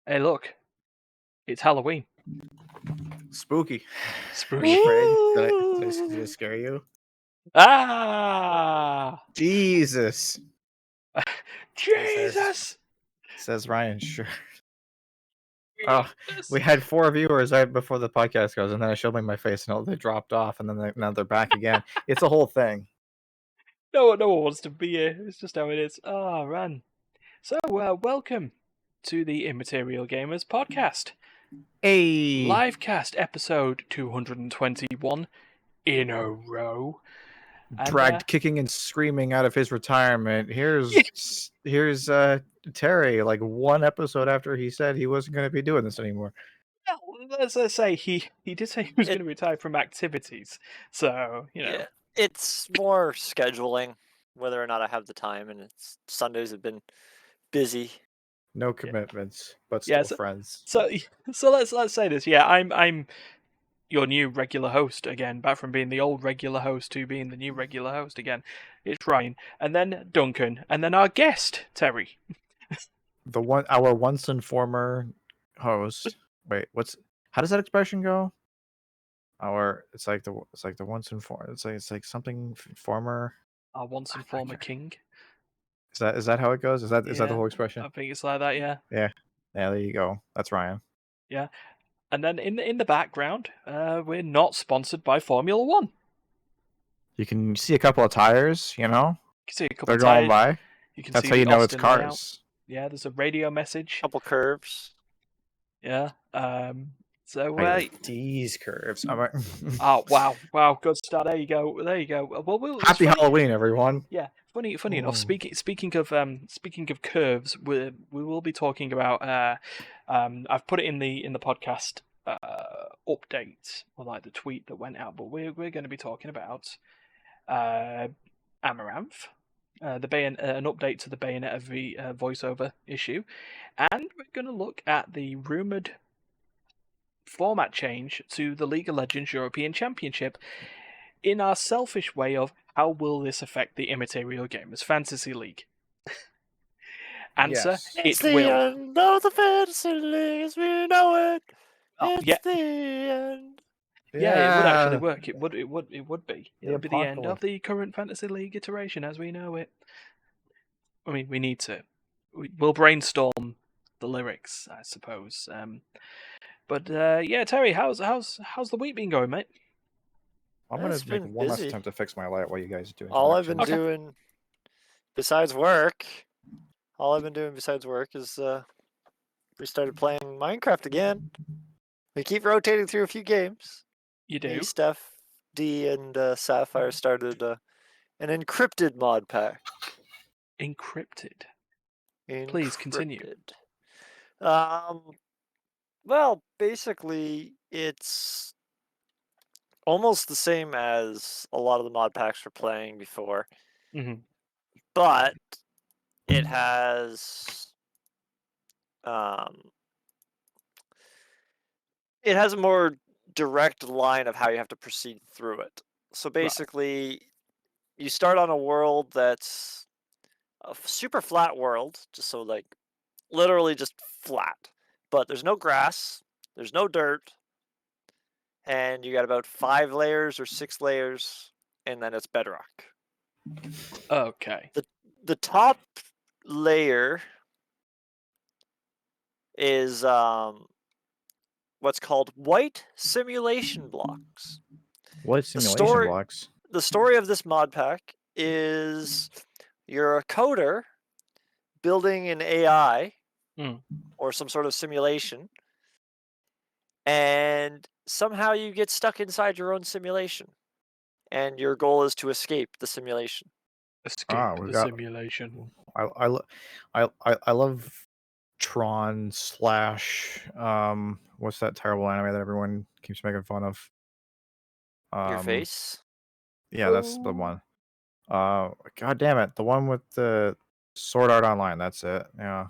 Hey, look, it's Halloween. Spooky. Spooky. Afraid? Did I scare you? Ah! Jesus. Jesus! Says Ryan, sure. Oh, Jesus. we had 4 viewers right before the podcast goes, and then I showed my face, and they dropped off, and then now they're back again. It's a whole thing. No one wants to be here. It's just how it is. Oh, man. So, welcome to the Immaterial Gamers Podcast. Hey! Livecast episode 221 in a row. Dragged kicking and screaming out of his retirement. Here's Terry, like 1 episode after he said he wasn't going to be doing this anymore. Well, let's say he did say he was going to retire from activities. So, Yeah, it's more scheduling, whether or not I have the time, and Sundays have been busy. No commitments, but still friends. So let's say this. Yeah, I'm your new regular host again, back from being the old regular host to being the new regular host again. It's Ryan, and then Duncan, and then our guest Terry. Our once and former host. Wait, how does that expression go? It's like the once and former. It's like something former. Our once and former king. Is that how it goes? Is that the whole expression? I think it's like that. Yeah. Yeah. There you go. That's Ryan. Yeah. And then in the background, we're not sponsored by Formula One. You can see a couple of tires, you know. You can see a couple They're of tires. going by. You can That's see how you know it's Austin cars. layout. Yeah, there's a radio message. Couple curves. Yeah. So these curves. Oh wow, good start. There you go. Well, Happy Halloween, everyone. Yeah, funny enough. Speaking of curves, we will be talking about. I've put it in the podcast update, or like the tweet that went out. But we're going to be talking about Amaranth, an update to the Bayonetta V voiceover issue, and we're going to look at the rumored format change to the League of Legends European Championship in our selfish way of how will this affect the Immaterial Gamers Fantasy League? Answer, yes. It will. End of the Fantasy League as we know it. It's the end. Yeah, it would actually work. It would be. It would be the end apocalypse. of the current Fantasy League iteration as we know it. I mean, we need to. We'll brainstorm the lyrics, I suppose. But yeah, Terry, how's the week been going, mate? I'm gonna make one last attempt to fix my light while you guys are doing. All I've been doing, besides work, is we started playing Minecraft again. We keep rotating through a few games. You do. Me, Steph, D, and Sapphire started an encrypted mod pack. Encrypted. Please continue. Well, basically, it's almost the same as a lot of the mod packs we're playing before, but it has a more direct line of how you have to proceed through it. So basically, you start on a world that's a super flat world, literally just flat. But there's no grass, there's no dirt, and you got about 5 layers or 6 layers, and then it's bedrock. Okay. The top layer is what's called white simulation blocks. What simulation blocks? The story of this mod pack is you're a coder building an AI or some sort of simulation, and somehow you get stuck inside your own simulation, and your goal is to escape the simulation. Simulation. I love Tron / what's that terrible anime that everyone keeps making fun of? Your Face? Yeah, that's the one. God damn it, the one with the Sword Art Online. That's it. Yeah.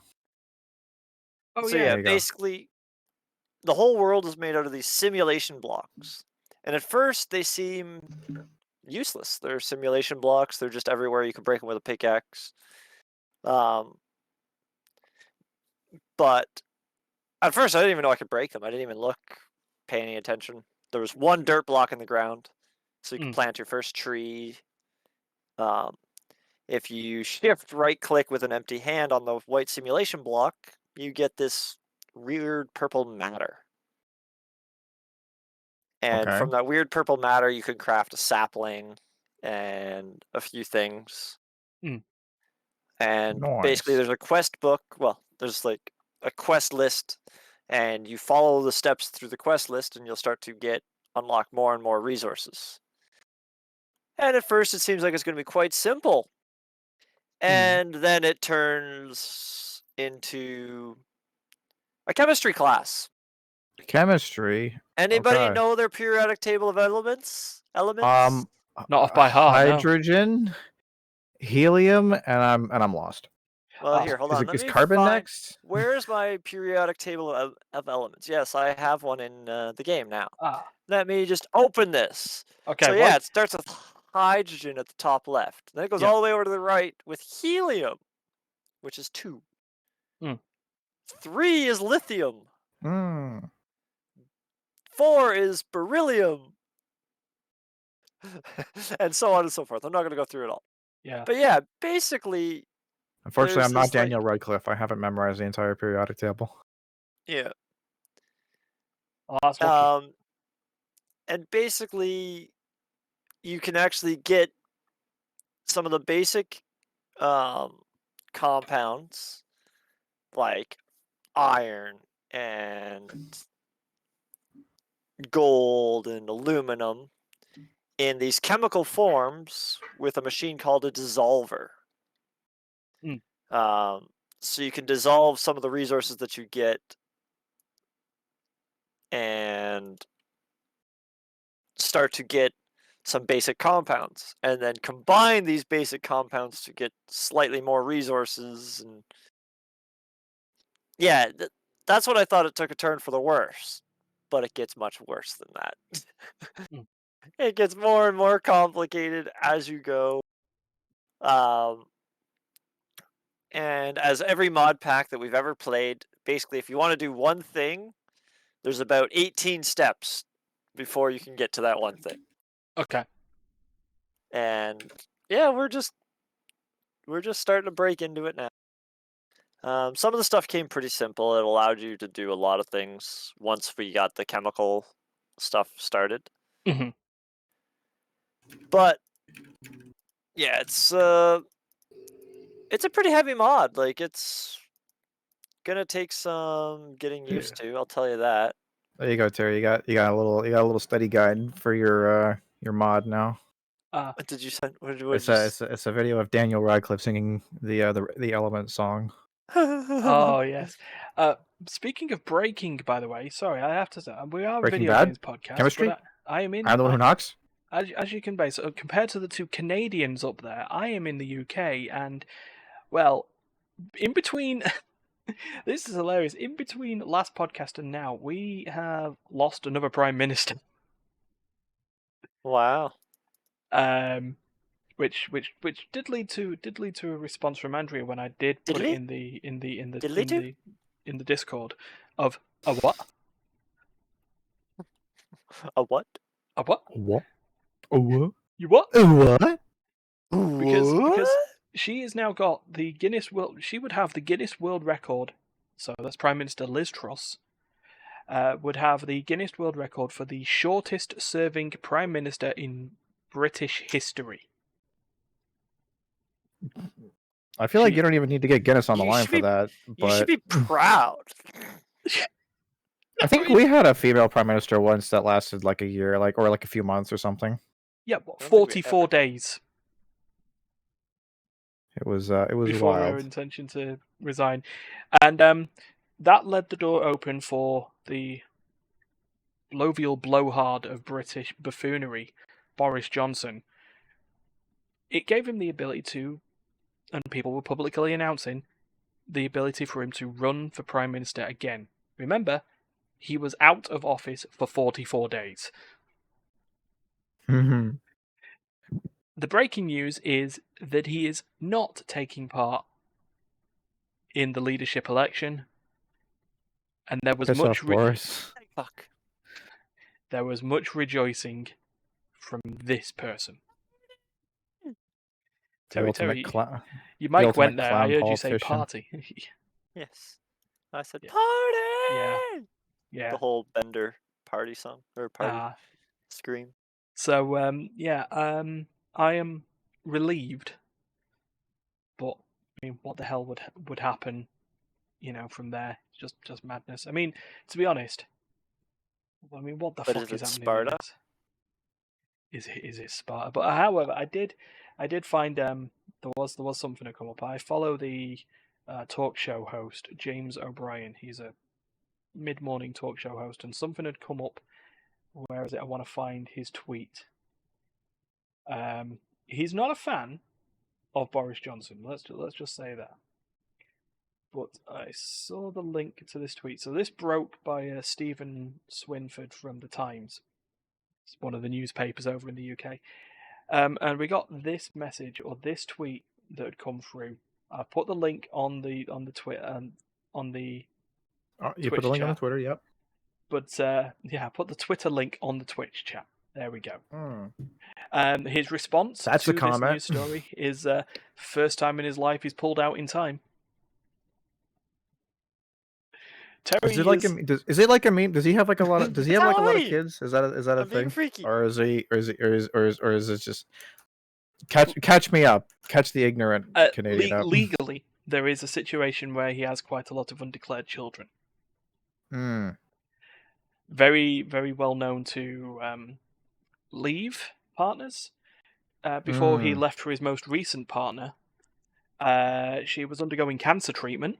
Oh so yeah. Basically, the whole world is made out of these simulation blocks, and at first they seem useless. They're simulation blocks. They're just everywhere. You can break them with a pickaxe. But At first, I didn't even know I could break them. I didn't even look, pay any attention. There was one dirt block in the ground, so you could plant your first tree. If you shift right-click with an empty hand on the white simulation block, you get this weird purple matter. And from that weird purple matter, you can craft a sapling and a few things. And basically, there's a quest book. Well, there's like a quest list, and you follow the steps through the quest list, and you'll start to unlock more and more resources. And at first, it seems like it's going to be quite simple. And then it turns into a chemistry class. Chemistry. Anybody know their periodic table of elements? Not off by heart. Hydrogen, helium, and I'm lost. Well, here, hold on. Is carbon next? Where's my periodic table of elements? Yes, I have one in the game now. Let me just open this. Okay. So yeah, it starts with hydrogen at the top left. Then it goes all the way over to the right with helium, which is 2. 3 is lithium. 4 is beryllium. And so on and so forth. I'm not going to go through it all. Yeah. But yeah, basically... Unfortunately, I'm not Daniel Radcliffe. I haven't memorized the entire periodic table. Yeah. Awesome. And basically, you can actually get some of the basic compounds, like iron and gold and aluminum, in these chemical forms with a machine called a dissolver. So you can dissolve some of the resources that you get and start to get some basic compounds, and then combine these basic compounds to get slightly more resources. And yeah, that's what I thought. It took a turn for the worse, but it gets much worse than that. It gets more and more complicated as you go. And as every mod pack that we've ever played, basically, if you want to do one thing, there's about 18 steps before you can get to that one thing. Okay. And yeah, we're just starting to break into it now. Some of the stuff came pretty simple. It allowed you to do a lot of things once we got the chemical stuff started. But yeah, it's a pretty heavy mod. Like, it's gonna take some getting used to. I'll tell you that. There you go, Terry. You got a little study guide for your mod now. What did you send? It's a video of Daniel Radcliffe singing the Element song. Oh yes. Speaking of breaking, by the way, sorry, I have to say we are a video games podcast. Chemistry. I am in. I'm the one who knocks. As you can base, compared to the 2 Canadians up there, I am in the UK, and well, in between. This is hilarious. In between last podcast and now, we have lost another prime minister. Wow. Which did lead to a response from Andrea when I did put it in the Discord of a what? A what? A what? What? A what? You what? A what? Because she has now got the Guinness World. She would have the Guinness World Record. So that's Prime Minister Liz Truss. Would have the Guinness World Record for the shortest serving Prime Minister in British history. I feel like you don't even need to get Guinness on the line for that. But you should be proud. I think we had a female prime minister once that lasted like a year, or a few months or something. Yeah, 44 days. It was before wild. her intention to resign, and that led the door open for the blovial blowhard of British buffoonery, Boris Johnson. It gave him the ability to, and people were publicly announcing, the ability for him to run for Prime Minister again. Remember, he was out of office for 44 days. Mm-hmm. The breaking news is that he is not taking part in the leadership election. And there was Piss much off, Boris. Fuck. there was much rejoicing from this person. The Terry, ultimate clown. you might went there. I clown heard you say politician. party. Yes. I said Yeah. party. Yeah. The whole Bender party song or party scream. So I am relieved, but I mean, what the hell would happen, from there? Just madness. I mean, to be honest, I mean, what the But fuck is is it happening? Sparta? Is it Sparta? But however, I did find there was something to come up. I follow the talk show host James O'Brien. He's a mid-morning talk show host, and something had come up. Where is it? I want to find his tweet. He's not a fan of Boris Johnson. Let's just say that. But I saw the link to this tweet. So this broke by Stephen Swinford from the Times. It's one of the newspapers over in the UK. And we got this message or this tweet that had come through. I put the link on the Twitter on the. You Twitch put the link chat. on the Twitter, yep. But I put the Twitter link on the Twitch chat. There we go. His response That's to a this comment. news story is first time in his life he's pulled out in time. Terry is it like a meme? Does he have like a lot of? Does he have like a lot of kids? Is that a I'm being thing? freaky. Or is it just catch me up? Catch the ignorant Canadian up. Legally, there is a situation where he has quite a lot of undeclared children. Very, very well known to leave partners. Before he left for his most recent partner, she was undergoing cancer treatment.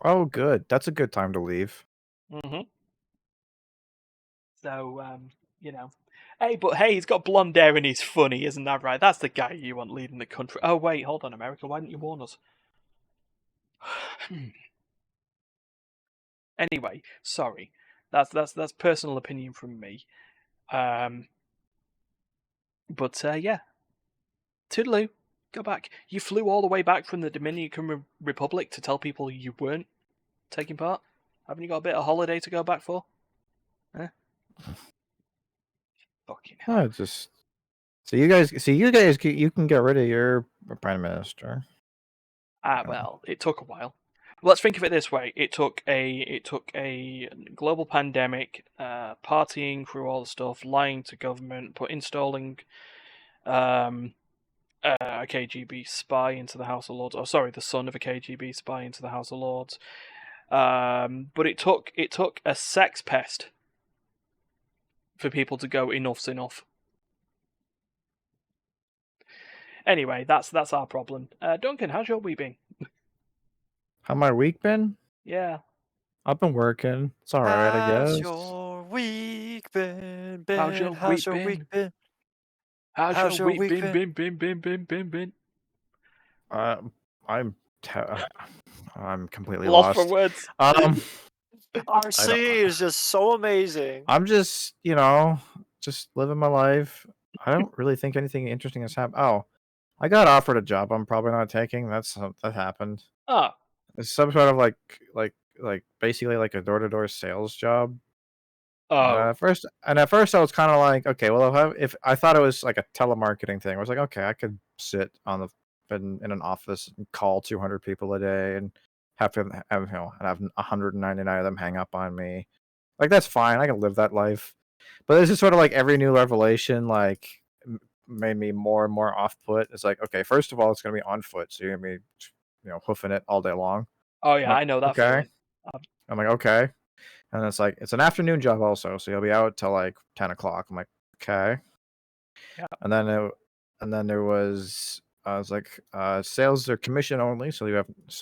Oh, good. That's a good time to leave. Mm-hmm. So, hey, he's got blonde hair and he's funny, isn't that right? That's the guy you want leading the country. Oh, wait, hold on, America. Why didn't you warn us? Anyway, sorry. That's personal opinion from me. But yeah. Toodaloo. Go back. You flew all the way back from the Dominican Republic to tell people you weren't taking part? Haven't you got a bit of holiday to go back for? Eh? Fucking hell. Just so you guys you can get rid of your prime minister. Well, it took a while. Let's think of it this way: it took a global pandemic, partying through all the stuff, lying to government, installing a KGB spy into the House of Lords. Oh, sorry, the son of a KGB spy into the House of Lords. But it took a sex pest for people to go enough's enough. Anyway, that's our problem. Duncan, how's your week been? How my week been? Yeah. I've been working. It's all right, I guess. How's your week been? How's your week been? How's your week been? I'm completely Lost lost. for words. RC is just so amazing. I'm just, just living my life. I don't really think anything interesting has happened. Oh, I got offered a job I'm probably not taking. That happened. Oh. It's some sort of like basically like a door-to-door sales job. Oh. At first I was kind of like, okay, well, if I thought it was like a telemarketing thing, I was like, okay, I could sit in an office and call 200 people a day and have 199 of them hang up on me. Like, that's fine. I can live that life. But this is sort of like every new revelation, like, made me more and more off put. It's like, okay, first of all, it's going to be on foot, so you're going to be, hoofing it all day long. Oh yeah, I know that. Okay. I'm like, okay. And it's like, it's an afternoon job also, so you'll be out till like 10 o'clock. I'm like, okay. Yeah. And then there was, I was like, sales are commission only, so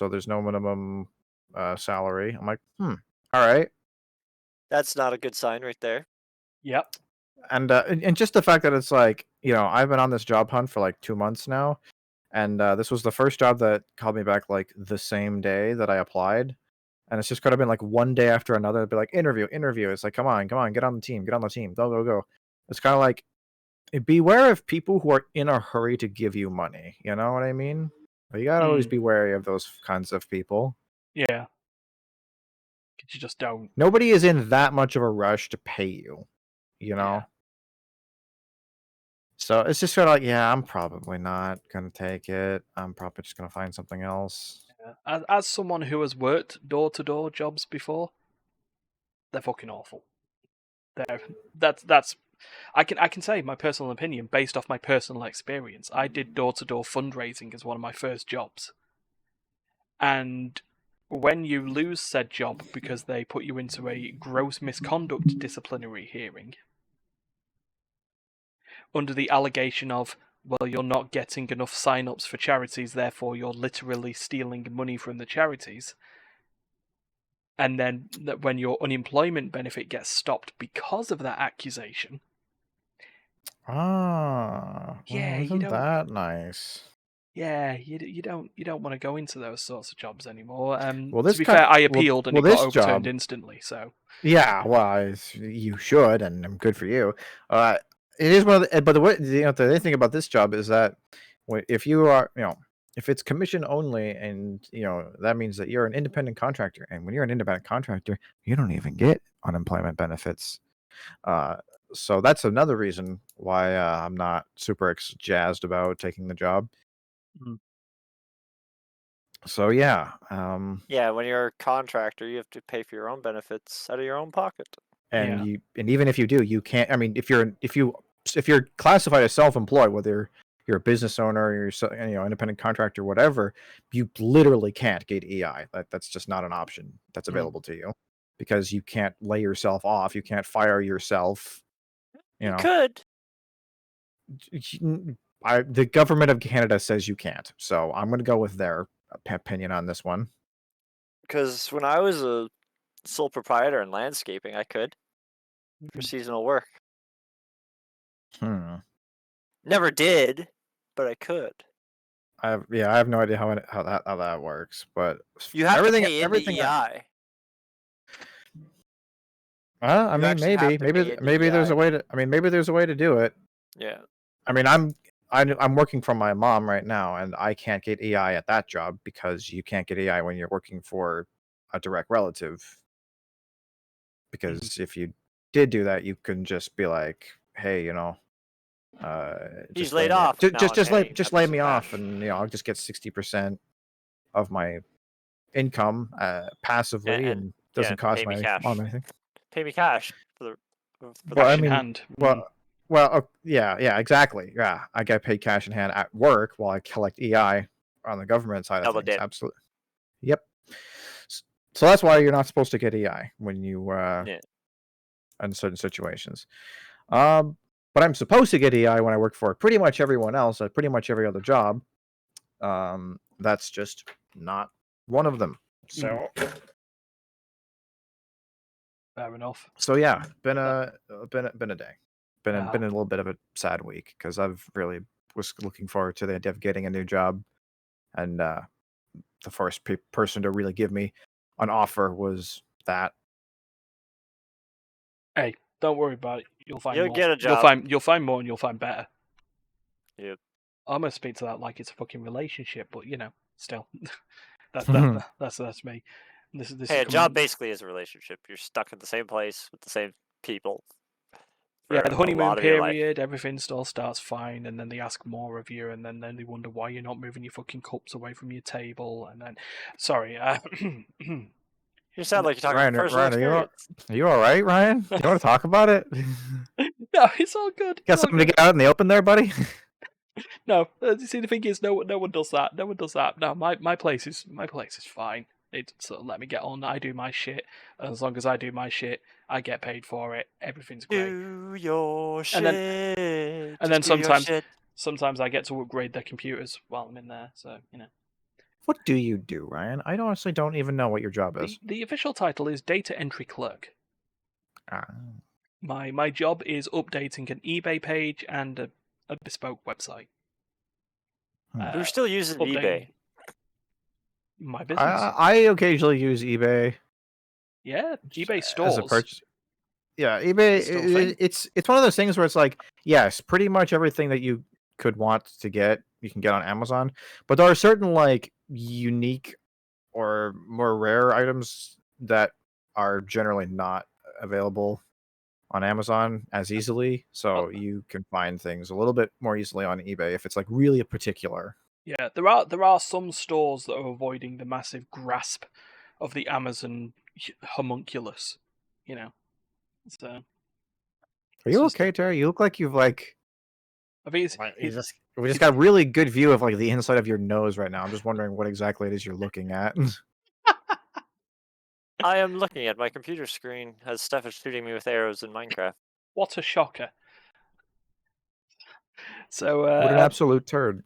there's no minimum salary. I'm like, all right. That's not a good sign right there. Yep. And just the fact that it's like, I've been on this job hunt for like 2 months now, and this was the first job that called me back like the same day that I applied. And it's just kind of been like one day after another. It'd be like, interview. It's like, come on, get on the team. Go. It's kind of like, beware of people who are in a hurry to give you money. You know what I mean? You gotta always be wary of those kinds of people. Yeah. You just don't. Nobody is in that much of a rush to pay you, you know? Yeah. So it's just sort of like, yeah, I'm probably not going to take it. I'm probably just going to find something else. Yeah. As someone who has worked door-to-door jobs before, they're fucking awful. That's I can say my personal opinion based off my personal experience. I did door-to-door fundraising as one of my first jobs. And when you lose said job because they put you into a gross misconduct disciplinary hearing under the allegation of, well, you're not getting enough sign-ups for charities, therefore you're literally stealing money from the charities. And then when your unemployment benefit gets stopped because of that accusation. Ah, Yeah, well, isn't that nice? Yeah, you don't want to go into those sorts of jobs anymore. Well, To be fair, I appealed and it got overturned instantly. So yeah, well, you should, and good for you. It is one of the, but the other thing about this job is that if you are, if it's commission only, and that means that you're an independent contractor, and when you're an independent contractor, you don't even get unemployment benefits. So that's another reason why I'm not super jazzed about taking the job. Mhm. So yeah, Yeah, when you're a contractor, you have to pay for your own benefits out of your own pocket. and Yeah. and even if you do, you can't. I mean, if you're classified as self-employed, whether you're a business owner or you're independent contractor, whatever, you literally can't get EI. That's just not an option that's available to you, because you can't lay yourself off. You can't fire yourself. You could. The government of Canada says you can't, so I'm going to go with their opinion on this one. Because when I was a sole proprietor in landscaping, I could for seasonal work. Never did, but I could. I have no idea how that works, but you have everything, to pay everything. into EI. I mean, maybe there's a way to. I mean, maybe there's a way to do it. Yeah. I mean, I'm working from my mom right now, and I can't get EI at that job because you can't get EI when you're working for a direct relative. Because if you did do that, you can just be like, hey, he's laid off. Just lay me off, and I'll just get 60% of my income passively, and doesn't cost my mom anything. Pay me cash for the cash in hand. Yeah, exactly. Yeah, I get paid cash in hand at work while I collect EI on the government side of things. Absolutely. Yep. So that's why you're not supposed to get EI when you in certain situations. But I'm supposed to get EI when I work for pretty much everyone else at pretty much every other job. That's just not one of them. So fair enough. So yeah, been a day. Been a little bit of a sad week because I've really was looking forward to the idea of getting a new job, and the first person to really give me an offer was that. Hey, don't worry about it. You'll find more. Get a job. You'll find more, and you'll find better. Yep. I'm gonna speak to that like it's a fucking relationship, but still, that's me. This a job basically is a relationship. You're stuck in the same place with the same people. Yeah, the honeymoon period, everything still starts fine, and then they ask more of you, and then they wonder why you're not moving your fucking cups away from your table, and then, sorry, you sound like you're talking personal experience. Are you all right, Ryan? You want to talk about it? No, it's all good. Got something to get out in the open there, buddy? No, see, the thing is, no one does that. No one does that. No, my place is fine. It sort of let me get on. I do my shit. As long as I do my shit, I get paid for it. Everything's great. Do your shit. And then sometimes I get to upgrade their computers while I'm in there. So What do you do, Ryan? I honestly don't even know what your job is. The official title is data entry clerk. My job is updating an eBay page and a bespoke website. We're still using eBay. My business. I occasionally use eBay. Yeah, eBay stores. As a purchase. Yeah, eBay. It's one of those things where it's like, yes, pretty much everything that you could want to get, you can get on Amazon. But there are certain like unique or more rare items that are generally not available on Amazon as easily, so Oh. you can find things a little bit more easily on eBay if it's like really a particular. Yeah, there are some stores that are avoiding the massive grasp of the Amazon homunculus, you know. So Are it's you just okay, Terry? You look like you've like I think we just got a really good view of like the inside of your nose right now. I'm just wondering what exactly it is you're looking at. I am looking at my computer screen as Steph is shooting me with arrows in Minecraft. what a shocker. So What an absolute turd.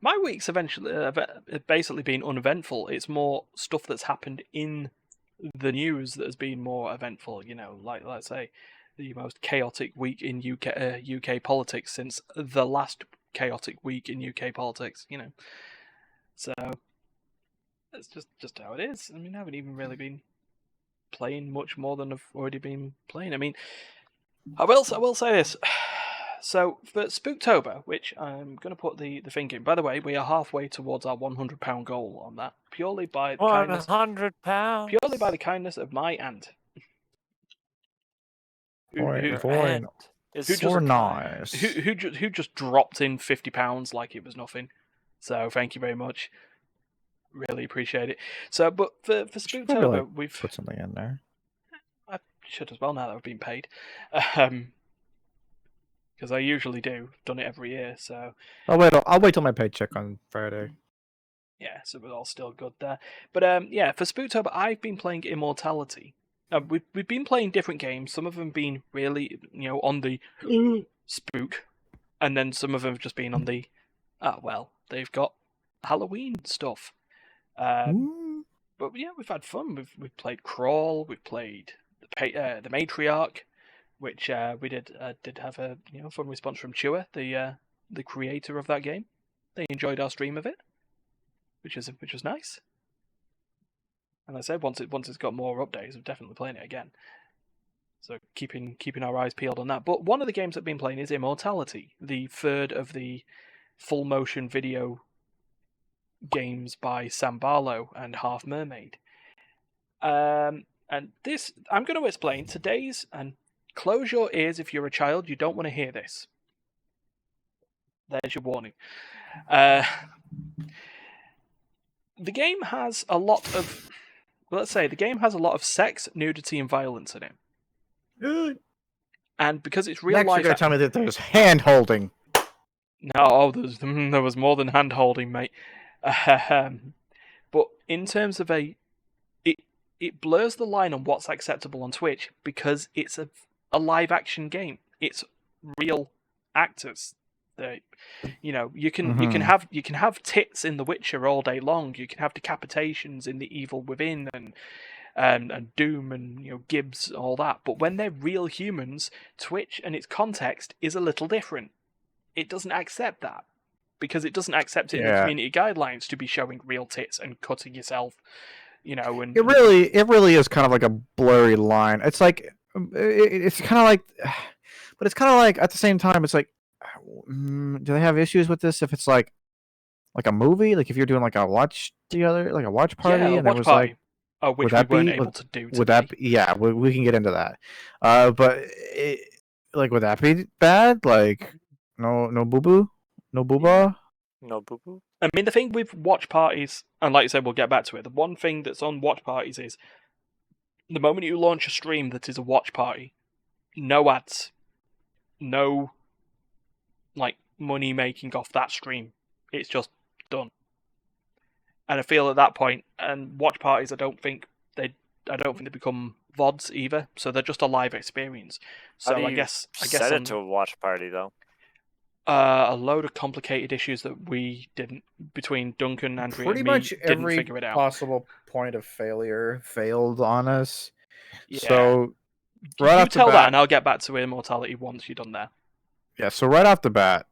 my week's eventually have basically been uneventful. It's more stuff that's happened in the news that has been more eventful. You know, like let's say the most chaotic week in UK politics since the last chaotic week in UK politics. You know, so it's just how it is. I mean, I haven't even really been playing much more than I've already been playing. I mean, I will say this. So for Spooktober, which I'm going to put the thing in. By the way, we are halfway towards our £100 goal on that, purely by the kindness, £100. purely by the kindness of my aunt, who And is who super just- kind. who just dropped in £50 like it was nothing. So thank you very much. Really appreciate it. So, but for Probably, Spooktober, like, we've put something in there. I should as well now that I've been paid. Because I usually do. Done it every year, so I'll wait till my paycheck on Friday. yeah, so we're all still good there. But yeah, for Spooktober, I've been playing Immortality. We've been playing different games. Some of them been really, on the spook, and then some of them have just been on the they've got Halloween stuff. But yeah, we've had fun. We've played Crawl. We've played the Matriarch, which we did have a fun response from Chua, the creator of that game. They enjoyed our stream of it, which was nice. And I said once it's got more updates, I'm definitely playing it again. So keeping our eyes peeled on that. But one of the games I've been playing is Immortality, the third of the full motion video games by Sam Barlow and Half Mermaid. And this I'm going to explain today's, and close your ears if you're a child. You don't want to hear this. There's your warning. The game has a lot of, sex, nudity, and violence in it. And because it's real Next, life, you're gonna tell me that there's hand holding. No, there was more than hand holding, mate. But in terms of it blurs the line on what's acceptable on Twitch because it's a live action game. It's real actors. You can have tits in The Witcher all day long. You can have decapitations in The Evil Within and Doom and Gibbs, all that. But when they're real humans, Twitch and its context is a little different. It doesn't accept that because it doesn't accept it in the community guidelines to be showing real tits and cutting yourself. And it really is kind of like a blurry line. It's like it's kind of like, but it's kind of like at the same time, it's like, do they have issues with this if it's like a movie? Like if you're doing like a watch together, like a watch party, and it was like, which we weren't able to do today. Would that be, yeah, we can get into that. But would that be bad? Like no boo boo, no booba. No boo boo. I mean, the thing with watch parties, and like you said, we'll get back to it. The one thing that's on watch parties is the moment you launch a stream that is a watch party, no ads, no money making off that stream. It's just done. And I feel at that point, and watch parties, I don't think they become VODs either. So they're just a live experience. So I guess set it to a watch party though. A load of complicated issues that we didn't, between Duncan, Andrew, Pretty and me, much didn't every figure it out. possible point of failure failed on us. Yeah. So right you tell that, and I'll get back to Immortality once you're done there. Yeah. So right off the bat,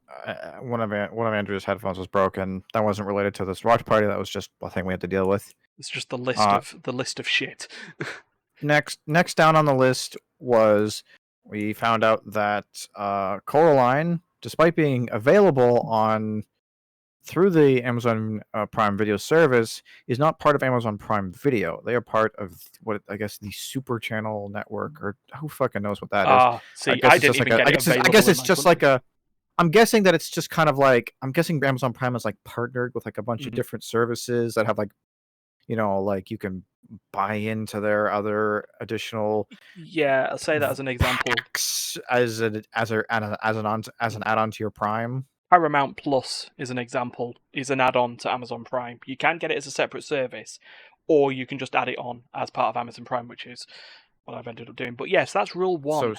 one of Andrew's headphones was broken. That wasn't related to this watch party. That was just a thing we had to deal with. It's just the list of shit. Next down on the list was we found out that Coraline, despite being available on through the Amazon Prime Video service is not part of Amazon Prime Video. They are part of what I guess the Super Channel Network, or who fucking knows what that is. I See, guess I it's didn't just like even get it I available guess in it's my just country. like a. I'm guessing that it's just kind of like I'm guessing Amazon Prime is like partnered with like a bunch of different services that have like, like you can buy into their other additional Yeah, I'll say that as an example. packs as an add-on to your Prime. Paramount Plus is an example, is an add-on to Amazon Prime. You can get it as a separate service, or you can just add it on as part of Amazon Prime, which is what I've ended up doing. But yes, that's rule one. Only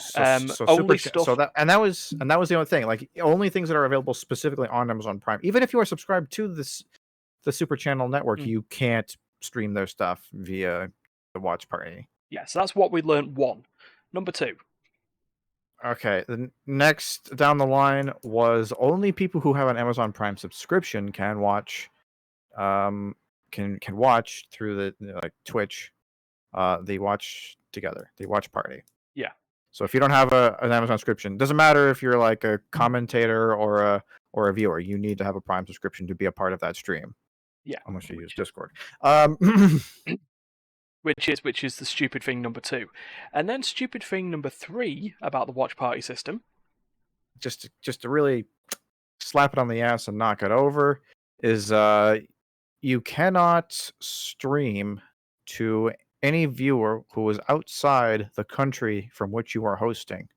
stuff. That was the only thing. Like only things that are available specifically on Amazon Prime. Even if you are subscribed to the Super Channel Network, you can't stream their stuff via the watch party. Yeah, so that's what we learned. One. Number two. Okay, the next down the line was only people who have an Amazon Prime subscription can watch, can watch through the like Twitch, the watch together, the watch party. Yeah. So if you don't have an Amazon subscription, doesn't matter if you're like a commentator or a viewer, you need to have a Prime subscription to be a part of that stream. Yeah. Unless you use Discord. Which is the stupid thing number two. And then stupid thing number three about the watch party system. Just to really slap it on the ass and knock it over is you cannot stream to any viewer who is outside the country from which you are hosting.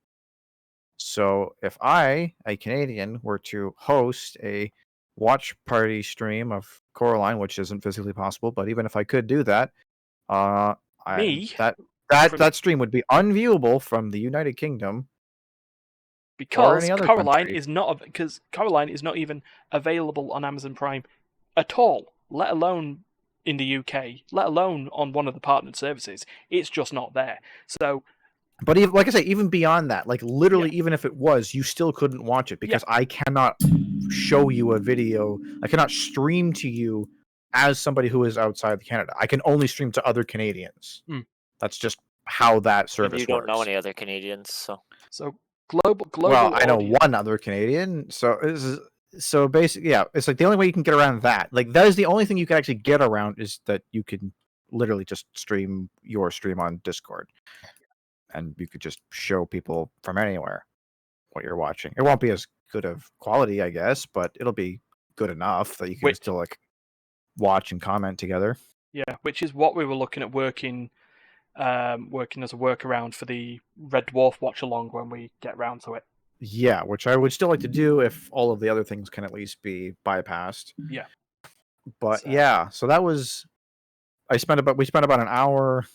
So if I, a Canadian, were to host a watch party stream of Coraline, which isn't physically possible, but even if I could do that, that stream would be unviewable from the United Kingdom because Coraline is not even available on Amazon Prime at all, let alone in the UK, let alone on one of the partnered services. It's just not there. So, but even, like I say, even beyond that, like literally, even if it was, you still couldn't watch it because I cannot show you a video. I cannot stream to you as somebody who is outside Canada. I can only stream to other Canadians. That's just how that service works. You don't know any other Canadians, so global. Well, I know audience. one other Canadian. So basically, yeah, it's like the only way you can get around that. Like that is the only thing you can actually get around is that you can literally just stream your stream on Discord, and you could just show people from anywhere what you're watching. It won't be as good of quality, I guess, but it'll be good enough that you can still like watch and comment together. Yeah, which is what we were looking at working as a workaround for the Red Dwarf watch along when we get round to it. Yeah, which I would still like to do if all of the other things can at least be bypassed. Yeah. But so that was we spent about an hour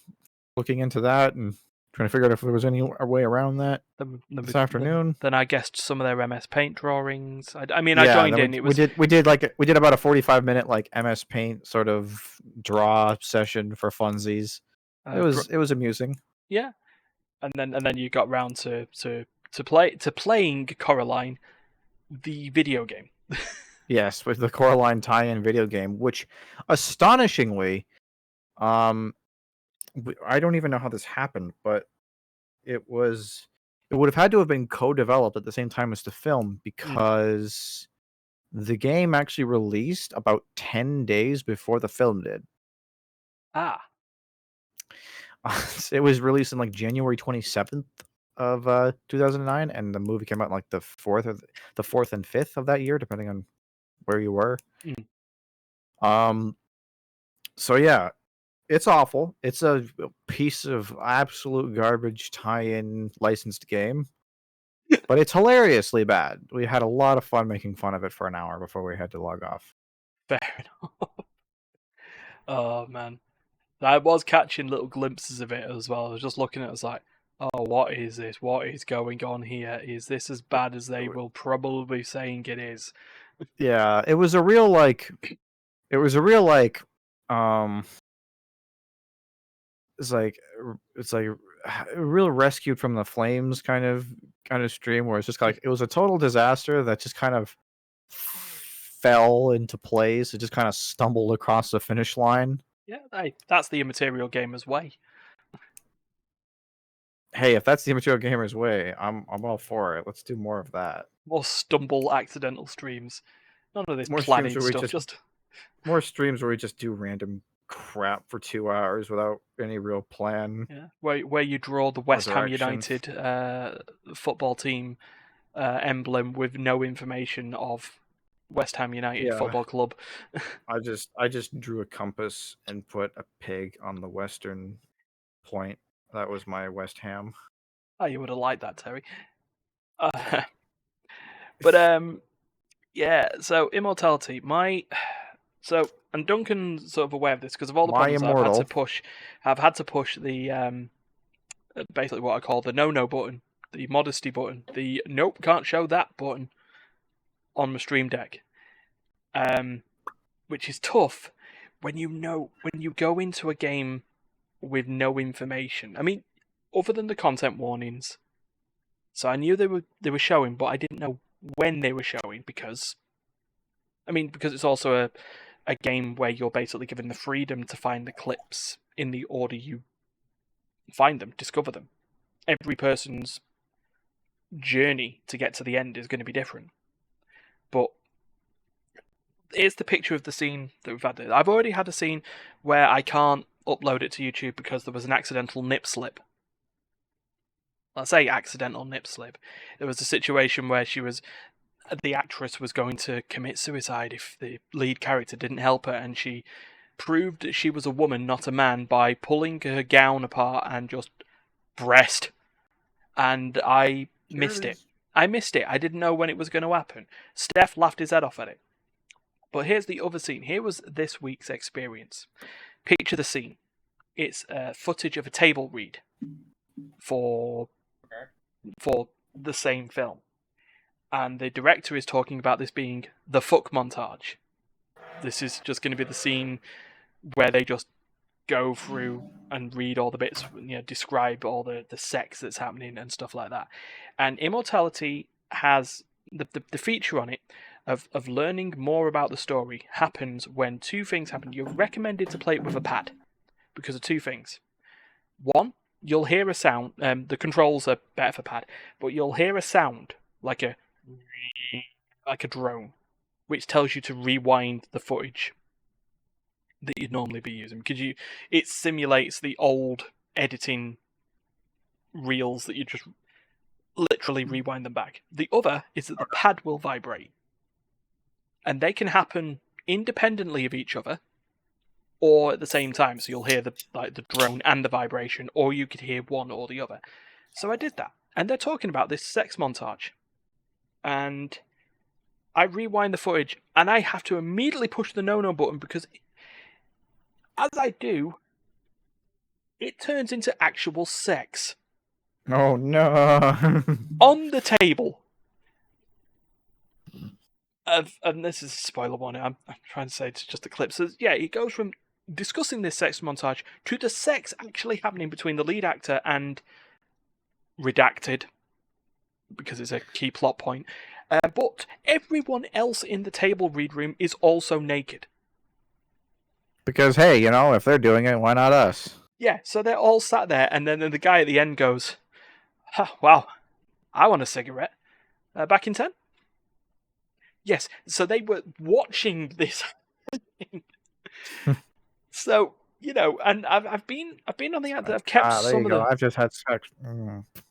looking into that and trying to figure out if there was any way around that this afternoon. Then I guessed some of their MS Paint drawings. I joined in. We did about a 45-minute like MS Paint sort of draw session for funsies. It was amusing. Yeah, and then you got round to playing Coraline, the video game. Yes, with the Coraline tie-in video game, which astonishingly, I don't even know how this happened, but it would have had to have been co-developed at the same time as the film because the game actually released about 10 days before the film did. It was released in like January 27th of 2009, and the movie came out in like the 4th and 5th of that year, depending on where you were. So yeah, it's awful. It's a piece of absolute garbage tie-in licensed game, but it's hilariously bad. We had a lot of fun making fun of it for an hour before we had to log off. Fair enough. Oh man, I was catching little glimpses of it as well. I was just looking at it, I was like, oh, what is this? What is going on here? Is this as bad as they will probably be saying it is? Yeah, it was a real like it's like a real rescued from the flames kind of stream where it's just like it was a total disaster that just kind of fell into place. It just kind of stumbled across the finish line. Yeah, that's the Immaterial Gamers way. Hey, if that's the Immaterial Gamers way, I'm all for it. Let's do more of that. More stumble accidental streams. None of this More planning streams where we stuff. just- Just More streams where we just do random crap for 2 hours without any real plan. yeah, where you draw the West Ham directions. United football team emblem with no information of West Ham United Yeah. Football Club. I just drew a compass and put a pig on the western point. That was my West Ham. Oh, you would have liked that, Terry. But yeah. So Immortality, and Duncan's sort of aware of this because of all the My buttons Immortal. I've had to push the basically what I call the no button, the modesty button, the nope can't show that button on my Stream Deck, which is tough when you go into a game with no information. I mean, other than the content warnings, so I knew they were showing, but I didn't know when they were showing because it's also a game where you're basically given the freedom to find the clips in the order you find them, discover them. Every person's journey to get to the end is going to be different. But here's the picture of the scene that we've had. I've already had a scene where I can't upload it to YouTube because there was an accidental nip slip. I say accidental nip slip. There was a situation where the actress was going to commit suicide if the lead character didn't help her, and she proved that she was a woman, not a man, by pulling her gown apart and just breast. And I missed it. I missed it. I didn't know when it was going to happen. Steph laughed his head off at it. But here's the other scene. Here was this week's experience. Picture the scene. It's footage of a table read for the same film. And the director is talking about this being the fuck montage. This is just going to be the scene where they just go through and read all the bits, describe all the sex that's happening and stuff like that. And Immortality has the feature on it of learning more about the story happens when two things happen. You're recommended to play it with a pad because of two things. One, you'll hear a sound. The controls are better for pad, but you'll hear a sound like a drone, which tells you to rewind the footage that you'd normally be using because it simulates the old editing reels that you just literally rewind them back. The other is that the pad will vibrate, and they can happen independently of each other or at the same time. So you'll hear the drone and the vibration, or you could hear one or the other. So I did that, and they're talking about this sex montage, and I rewind the footage, and I have to immediately push the no button because as I do, it turns into actual sex. Oh no! On the table. And this is a spoiler warning. I'm trying to say it's just a clip. So yeah, it goes from discussing this sex montage to the sex actually happening between the lead actor and redacted, because it's a key plot point. But everyone else in the table read room is also naked. Because hey, if they're doing it, why not us? Yeah, so they're all sat there, and then the guy at the end goes, wow, I want a cigarette. Back in 10? Yes, so they were watching this. So, and I've been on the ad that I've kept some of the... I've just had sex.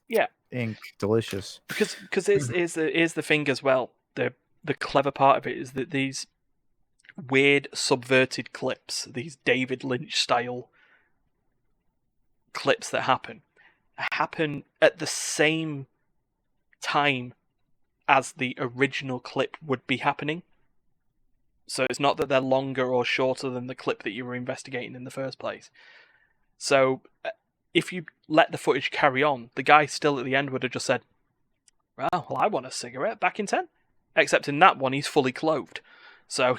Yeah. Ink, delicious. Because here's the thing as well. The clever part of it is that these weird subverted clips, these David Lynch style clips that happen at the same time as the original clip would be happening. So it's not that they're longer or shorter than the clip that you were investigating in the first place. So if you let the footage carry on, the guy still at the end would have just said, well, I want a cigarette, back in 10. Except in that one, he's fully clothed. So,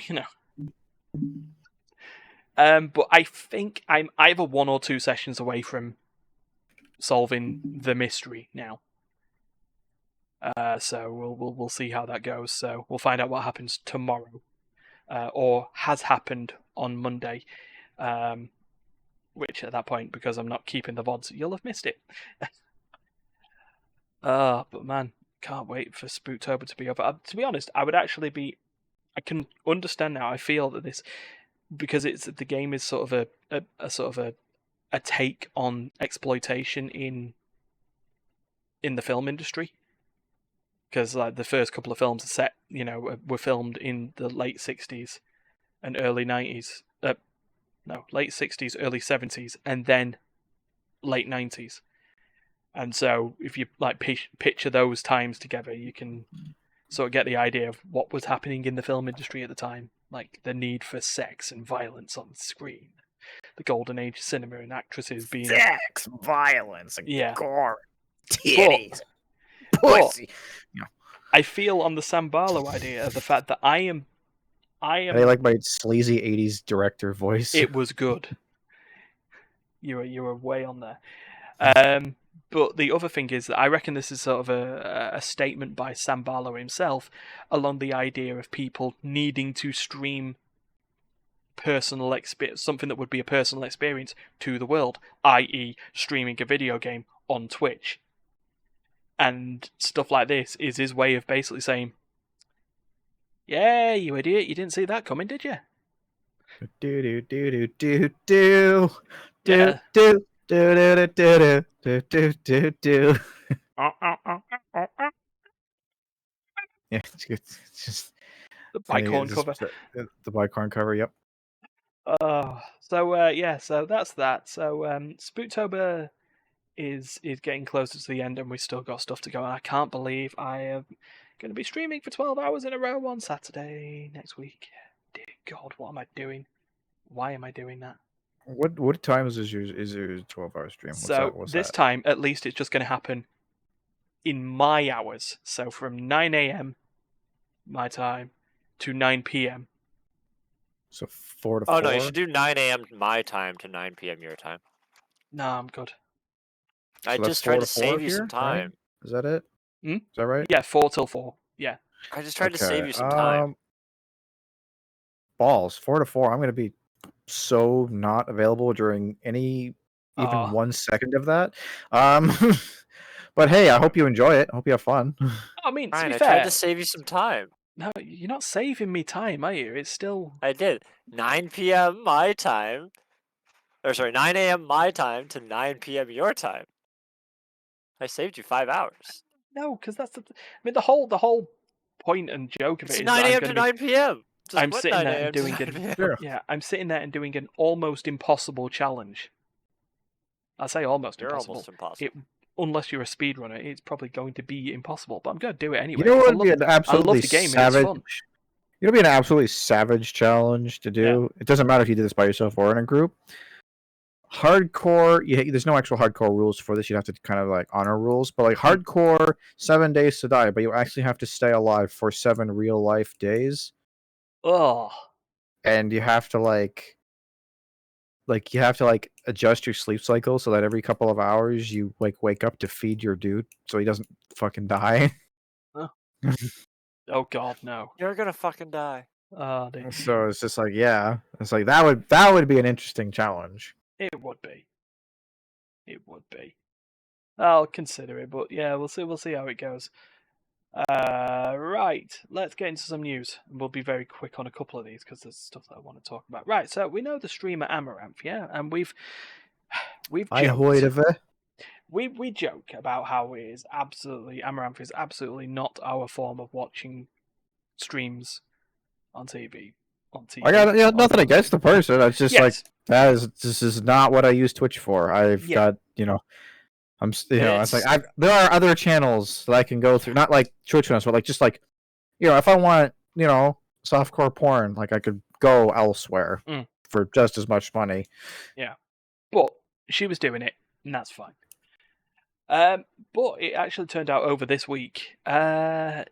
But I think I'm either 1 or 2 sessions away from solving the mystery now. So we'll see how that goes. So we'll find out what happens tomorrow, or has happened on Monday. Which at that point, because I'm not keeping the VODs, you'll have missed it. But man, can't wait for Spooktober to be over. To be honest, I would actually be I can understand now. I feel that this, because the game is sort of a sort of a take on exploitation in the film industry. Because like the first couple of films are set, were filmed in the late 60s and early 90s. No, late 60s, early 70s, and then late 90s. And so if you like picture those times together, you can sort of get the idea of what was happening in the film industry at the time, like the need for sex and violence on the screen, the golden age of cinema, and actresses being sex, violence, and gore, titties, pussy. I feel on the Sam Barlow idea of the fact that I am. I like my sleazy '80s director voice. It was good. You were way on there. But the other thing is that I reckon this is sort of a statement by Sam Barlow himself along the idea of people needing to stream personal experience, something that would be a personal experience to the world, i.e. streaming a video game on Twitch. And stuff like this is his way of basically saying, yeah, you idiot, you didn't see that coming, did you? Do do do do do do do do do do do do do do. Yeah, it's just the Bicorn cover. The Bicorn cover, yep. So that's that. So Spooktober is getting closer to the end, and we've still got stuff to go. And I can't believe I am going to be streaming for 12 hours in a row on Saturday next week. Dear God, what am I doing? Why am I doing that? What time is your 12-hour stream? What's this time, at least it's just going to happen in my hours. So from 9 a.m. my time to 9 p.m. So 4 to 4? Oh, no, you should do 9 a.m. my time to 9 p.m. your time. No, I'm good. I just tried to save you some time. Right? Is that it? Is that right? Yeah, 4 till 4. Yeah. I just tried to save you some time. Balls, 4 to 4. I'm going to be so not available during even 1 second of that. But hey, I hope you enjoy it. I hope you have fun. I mean, to be I fair, tried to save you some time. No, you're not saving me time, are you? It's still... I did. 9 p.m. my time. Or sorry, 9 a.m. my time to 9 p.m. your time. I saved you 5 hours. No, because that's the... I mean, the whole point and joke of it is 9 a.m. to 9 p.m. I'm sitting there and doing I'm sitting there and doing an almost impossible challenge. I say almost impossible. Almost impossible. Unless you're a speedrunner, it's probably going to be impossible. But I'm going to do it anyway. You know what would be an absolutely I love the game. savage. It's fun. You know, be an absolutely savage challenge to do. Yeah. It doesn't matter if you do this by yourself or in a group. Hardcore. There's no actual hardcore rules for this. You have to kind of like honor rules. But like hardcore, 7 days to die. But you actually have to stay alive for 7 real life days. Oh. And you have to adjust your sleep cycle so that every couple of hours you wake up to feed your dude so he doesn't fucking die. Oh God, no! You're gonna fucking die. Oh, dude. So it's just like, yeah, it's like that would be an interesting challenge. It would be. It would be. I'll consider it, but yeah, we'll see how it goes. Right, let's get into some news, and we'll be very quick on a couple of these because there's stuff that I want to talk about. Right, so we know the streamer Amaranth, yeah, and we've joked. We joke about how it is Amaranth is absolutely not our form of watching streams on TV. I got nothing against the person. It's just like this is not what I use Twitch for. I've got it's like there are other channels that I can go through, not like Twitch ones, but like just like if I want softcore porn, like I could go elsewhere for just as much money. Yeah, but she was doing it, and that's fine. But it actually turned out over this week,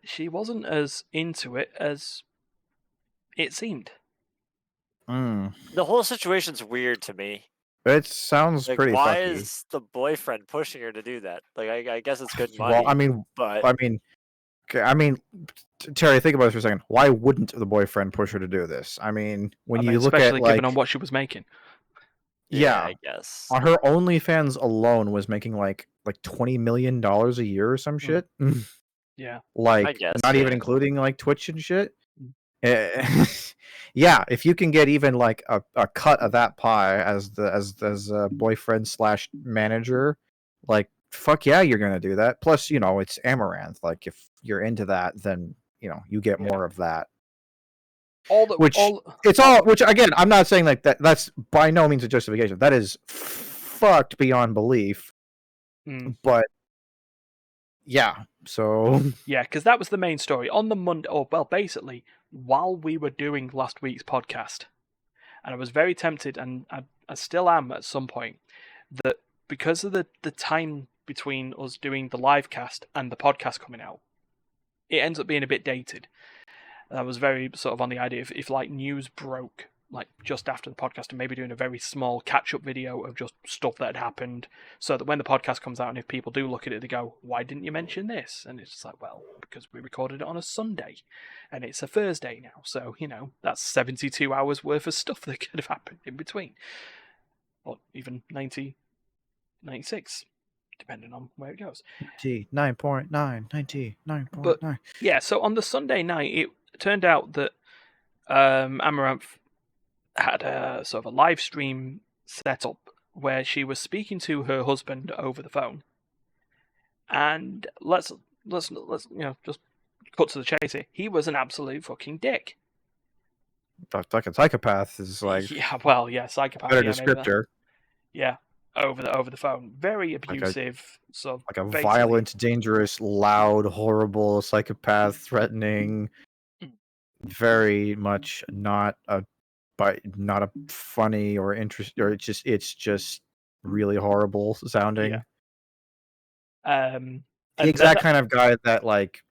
she wasn't as into it as it seemed. The whole situation's weird to me. It sounds pretty why fucky. Is the boyfriend pushing her to do that? Like, I guess it's good money. Well, I mean, Terry, think about this for a second. Why wouldn't the boyfriend push her to do this? I mean, when you look at especially given on what she was making. Yeah, I guess. Her OnlyFans alone was making like $20 million a year or some shit. Yeah. Like, not even including like Twitch and shit. Yeah, if you can get even like a cut of that pie as a boyfriend slash manager, like fuck yeah, you're gonna do that. Plus, it's Amaranth. Like if you're into that, then you get more of that. Which again, I'm not saying like that. That's by no means a justification. That is fucked beyond belief. But yeah, so yeah, because that was the main story on the Monday. Oh well, basically, while we were doing last week's podcast, and I was very tempted, and I still am at some point, that because of the time between us doing the live cast and the podcast coming out, it ends up being a bit dated. And I was very sort of on the idea if like news broke like just after the podcast, and maybe doing a very small catch-up video of just stuff that had happened, so that when the podcast comes out and if people do look at it, they go, why didn't you mention this? And it's just like, well, because we recorded it on a Sunday and it's a Thursday now, so that's 72 hours worth of stuff that could have happened in between, or even 90, 96, depending on where it goes. 99.9, 99.9. But yeah, so on the Sunday night, it turned out that Amaranth had a sort of a live stream set up where she was speaking to her husband over the phone, and let's just cut to the chase here. He was an absolute fucking dick. Fucking psychopath is like psychopath. Better descriptor. Yeah, over the phone, very abusive, like a violent, dangerous, loud, horrible psychopath, threatening. Very much not a funny or interesting, or it's just really horrible sounding. Yeah. The exact kind of guy that, like,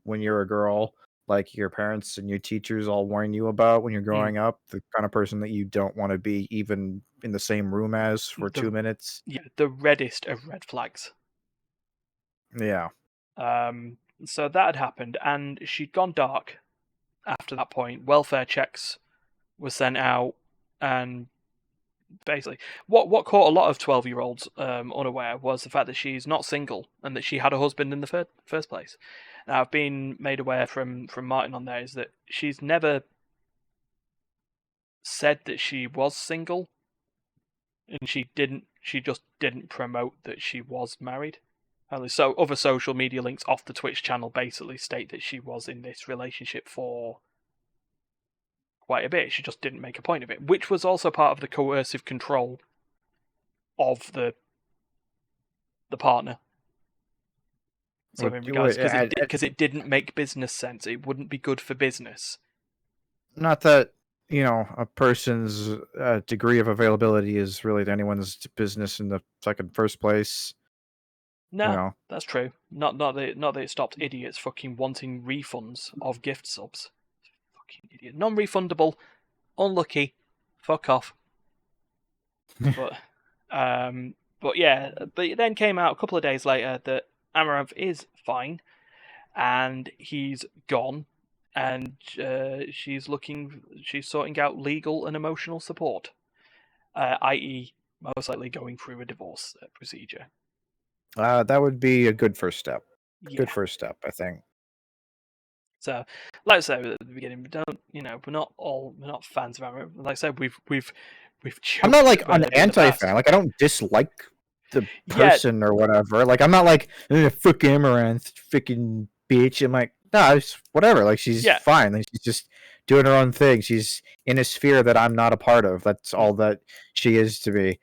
when you're a girl, like your parents and your teachers all warn you about when you're growing up, the kind of person that you don't want to be even in the same room as for 2 minutes. Yeah, the reddest of red flags. Yeah. So that had happened, and she'd gone dark after that point. Welfare checks were sent out, and basically what caught a lot of 12-year-olds unaware was the fact that she's not single and that she had a husband in the first place. Now, I've been made aware from Martin on there is that she's never said that she was single, and she just didn't promote that she was married. So other social media links off the Twitch channel basically state that she was in this relationship for quite a bit. She just didn't make a point of it, which was also part of the coercive control of the partner. So in regards, because it didn't make business sense, it wouldn't be good for business. Not that a person's degree of availability is really anyone's business in the first place. No, that's true. Not that it stopped idiots fucking wanting refunds of gift subs. Fucking idiot. Non-refundable. Unlucky. Fuck off. But it then came out a couple of days later that Amaranth is fine, and he's gone, and she's sorting out legal and emotional support, i.e., most likely going through a divorce procedure. That would be a good first step. Good first step, I think. So, like I said at the beginning, we're not fans of Amaranth. Like I said, we've. I'm not like an anti-fan. Like, I don't dislike the person or whatever. Like, I'm not like fuck Amaranth, freaking bitch. I'm like, nah, it's whatever. Like, she's fine. Like, she's just doing her own thing. She's in a sphere that I'm not a part of. That's all that she is to me.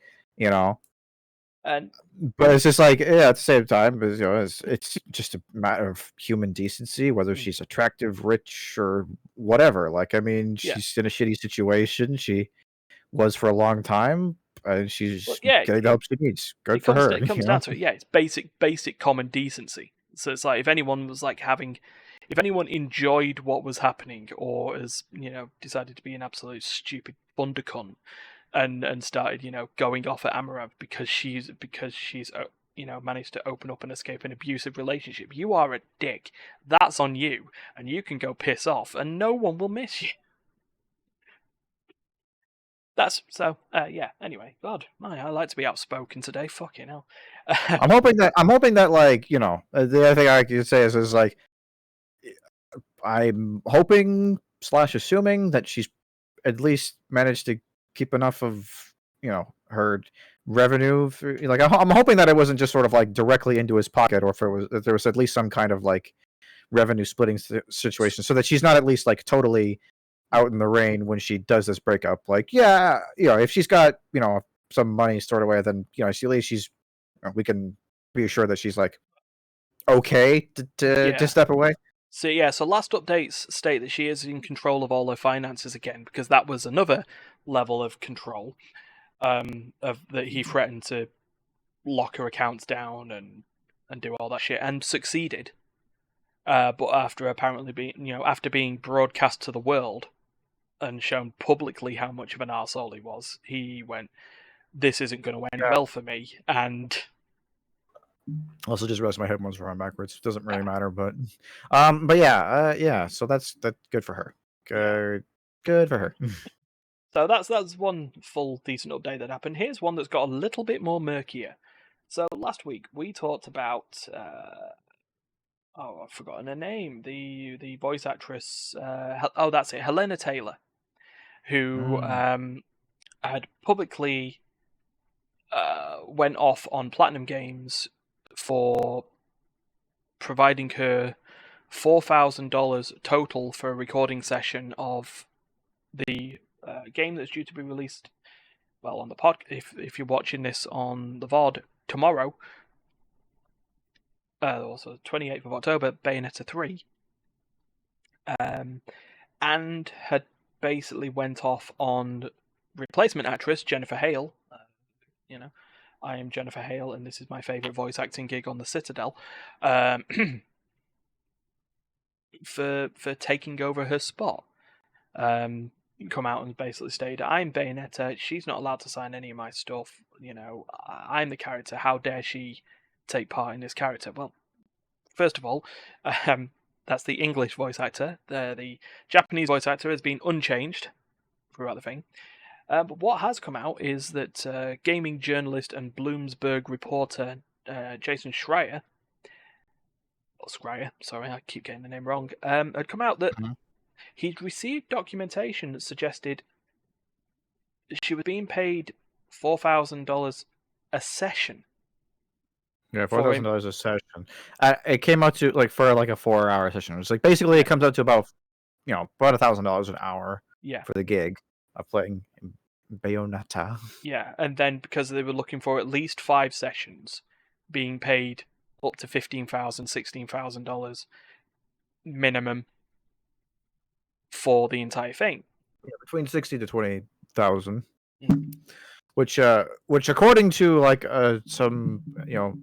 But it's just like, at the same time, it's just a matter of human decency, whether she's attractive, rich, or whatever. Like, I mean, she's in a shitty situation. She was for a long time, and she's getting the help she needs. Good for her. It comes down to it. Yeah, it's basic common decency. So it's like if anyone was like if anyone enjoyed what was happening, or has decided to be an absolute stupid thundercunt, and started going off at Amaranth because she's managed to open up and escape an abusive relationship, you are a dick. That's on you, and you can go piss off, and no one will miss you. That's so. Anyway, God, I like to be outspoken today. Fucking hell. I'm hoping that like the other thing I could say is like, I'm hoping slash assuming that she's at least managed to keep enough of her revenue through, like I'm hoping that it wasn't just sort of like directly into his pocket, or if there was at least some kind of like revenue splitting situation, so that she's not at least like totally out in the rain when she does this breakup. Like, yeah, if she's got some money stored away, then at least she's we can be assured that she's like okay to step away. So last updates state that she is in control of all her finances again, because that was another level of control of that he threatened to lock her accounts down and do all that shit, and succeeded. But after apparently being broadcast to the world and shown publicly how much of an arsehole he was, he went, "This isn't going to end well for me," and also just realized my headphones were on backwards. Doesn't really matter, but yeah. So that's good for her. Good for her. So that's one full decent update that happened. Here's one that's got a little bit more murkier. So last week we talked about I've forgotten her name. The voice actress. That's it, Helena Taylor, who had publicly went off on Platinum Games for providing her $4,000 total for a recording session of the game that's due to be released, well, on the pod. If you're watching this on the VOD tomorrow, also 28th of October, Bayonetta 3, and had basically went off on replacement actress Jennifer Hale. I am Jennifer Hale, and this is my favourite voice acting gig on the Citadel. For taking over her spot. Come out and basically stated, "I'm Bayonetta. She's not allowed to sign any of my stuff. I'm the character. How dare she take part in this character?" Well, first of all, that's the English voice actor. The Japanese voice actor has been unchanged throughout the thing. But what has come out is that gaming journalist and Bloomsburg reporter Jason Schreier, sorry, I keep getting the name wrong, had come out that he'd received documentation that suggested she was being paid $4,000 a session. Yeah, $4,000 a session. It came out to for a 4-hour session. It was basically it comes out to about about $1,000 an hour. Yeah. For the gig of playing Bayonetta. Yeah, and then because they were looking for at least 5 sessions, being paid up to $15,000, $16,000 minimum for the entire thing. Yeah, between 60 to 20,000. Which according to some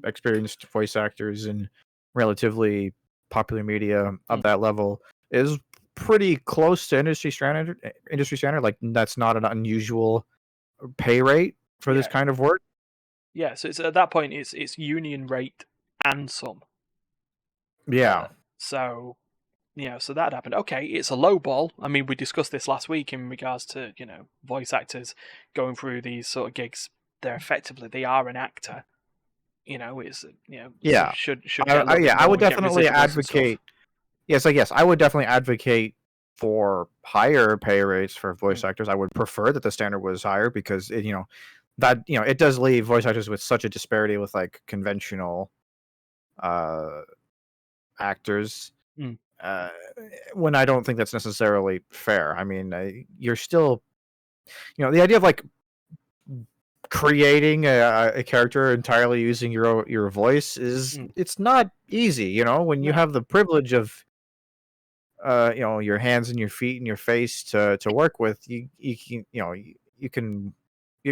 experienced voice actors in relatively popular media of that level is pretty close to industry standard. Like, that's not an unusual pay rate for this kind of work. Yeah, so it's at that point it's union rate and some. Yeah. So that happened. Okay, it's a low ball. I mean, we discussed this last week in regards to voice actors going through these sort of gigs. They are an actor. Yeah. Should I would definitely advocate. Yes, I would definitely advocate for higher pay rates for voice actors. I would prefer that the standard was higher, because it does leave voice actors with such a disparity with conventional actors. When I don't think that's necessarily fair. I mean, you're still, the idea of creating a character entirely using your voice is it's not easy. When you have the privilege of your hands and your feet and your face to work with, you've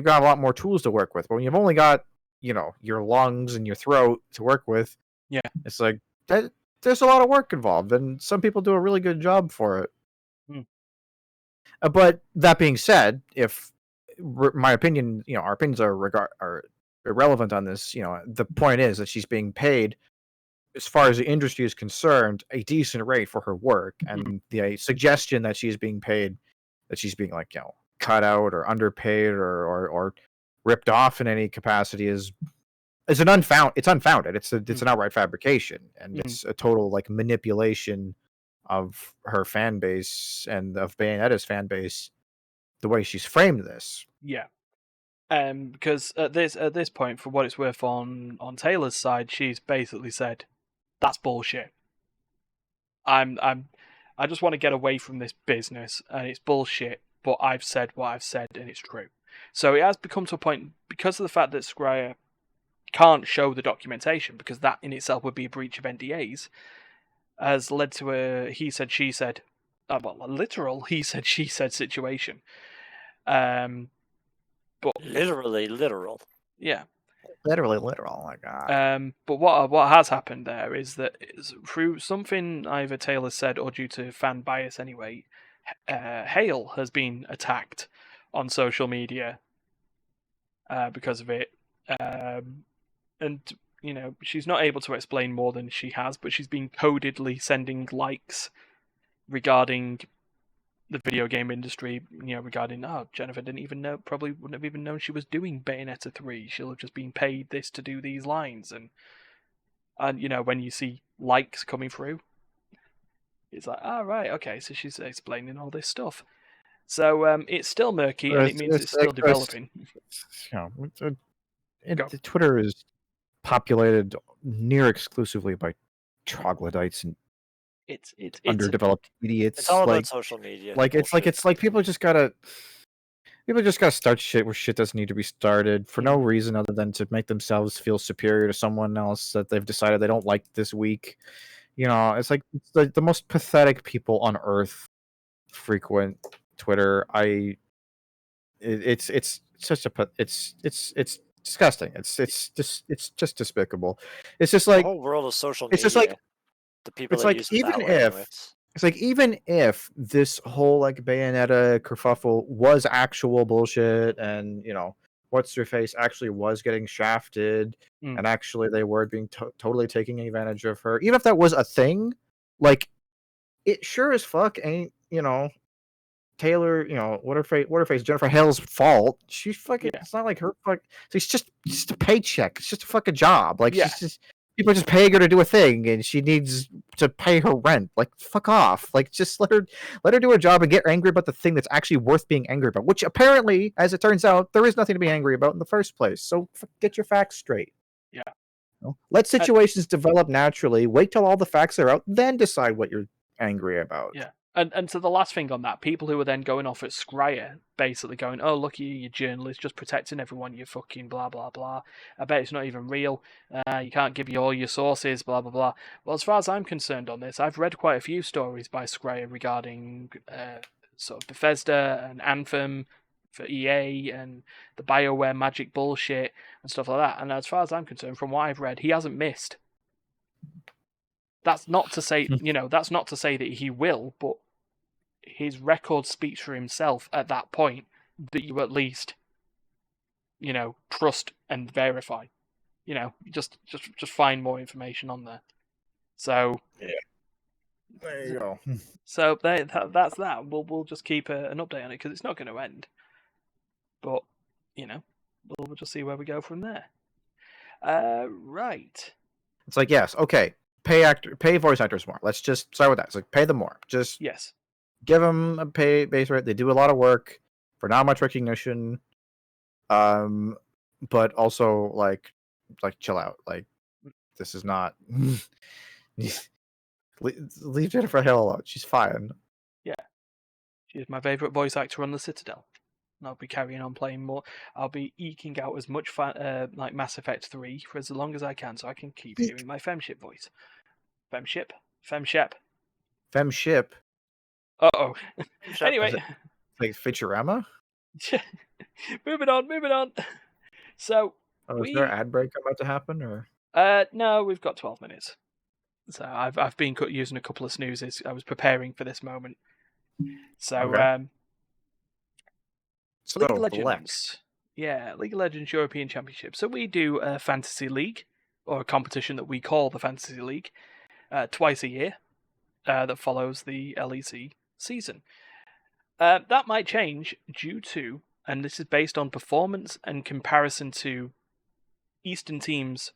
got a lot more tools to work with. But when you've only got your lungs and your throat to work with, it's that. There's a lot of work involved, and some people do a really good job for it. But that being said, if my opinion, our opinions are irrelevant on this. The point is that she's being paid, as far as the industry is concerned, a decent rate for her work, and the suggestion that she's being paid, that she's being cut out or underpaid or ripped off in any capacity is unfounded. It's an outright fabrication, and it's a total manipulation of her fan base and of Bayonetta's fan base, the way she's framed this. Yeah. Because at this point, for what it's worth, on Taylor's side, she's basically said, "That's bullshit. I just want to get away from this business, and it's bullshit. But I've said what I've said, and it's true." So it has become to a point, because of the fact that Scryer can't show the documentation, because that in itself would be a breach of NDAs, has led to a he said she said, well, a literal he said she said situation. But Literally literal. yeah. Literally literal. Oh my god. But what has happened there is that through something either Taylor said or due to fan bias anyway, Hale has been attacked on social media because of it. And she's not able to explain more than she has, but she's been codedly sending likes regarding the video game industry, regarding, Jennifer didn't even know, probably wouldn't have even known she was doing Bayonetta 3. She'll have just been paid this to do these lines. And when you see likes coming through, it's like, right, okay, so she's explaining all this stuff. So it's still murky, and it means it's still developing. Twitter is populated near exclusively by troglodytes and it's underdeveloped idiots. It's all about social media. It's like people just gotta start shit where shit doesn't need to be started for no reason other than to make themselves feel superior to someone else that they've decided they don't like this week. It's like the most pathetic people on earth frequent Twitter. It's disgusting. It's just despicable. It's just like the whole world of social media. It's just like the people it's that like use it that way, it's like even if this whole like Bayonetta kerfuffle was actual bullshit, and what's her face actually was getting shafted, and actually they were being totally taking advantage of her. Even if that was a thing, like it sure as fuck ain't Taylor, what her face Jennifer Hale's fault. She's fucking. Yeah. It's not like her fuck. It's just a paycheck. It's just a fucking job. Like she's just. People are just paying her to do a thing, and she needs to pay her rent. Like, fuck off. Like, just let her do her job and get angry about the thing that's actually worth being angry about. Which apparently, as it turns out, there is nothing to be angry about in the first place. So get your facts straight. Yeah. Let situations develop naturally. Wait till all the facts are out, then decide what you're angry about. Yeah. And so the last thing on that, people who are then going off at Scryer, basically going, "Oh, look, you journalists just protecting everyone, you fucking blah, blah, blah. I bet it's not even real. You can't give you all your sources, blah, blah, blah." Well, as far as I'm concerned on this, I've read quite a few stories by Scryer regarding sort of Bethesda and Anthem for EA and the BioWare Magic bullshit and stuff like that. And as far as I'm concerned, from what I've read, he hasn't missed. That's not to say, that's not to say that he will, but his record speaks for himself at that point, that you at least, trust and verify. Just find more information on there. So yeah, there you go. So that's that. We'll just keep an update on it because it's not going to end. But we'll just see where we go from there. Right. It's like, yes, okay. Pay voice actors more. Let's just start with that. It's like, pay them more. Just yes. Give them a pay base rate. They do a lot of work for not much recognition. But also like chill out. Like, this is not. Leave Jennifer Hale alone. She's fine. Yeah, she's my favorite voice actor on the Citadel. And I'll be carrying on playing more. I'll be eking out as much like Mass Effect 3 for as long as I can, so I can keep hearing my femship voice. Femship. Uh-oh. Anyway. Like Futurama? Moving on. So, is there an ad break about to happen, or? No, we've got 12 minutes. So I've been using a couple of snoozes. I was preparing for this moment. So, okay. League of Legends. Yeah, League of Legends European Championship. So we do a fantasy league, or a competition that we call the Fantasy League, twice a year, that follows the LEC season. That might change due to, and this is based on performance and comparison to Eastern teams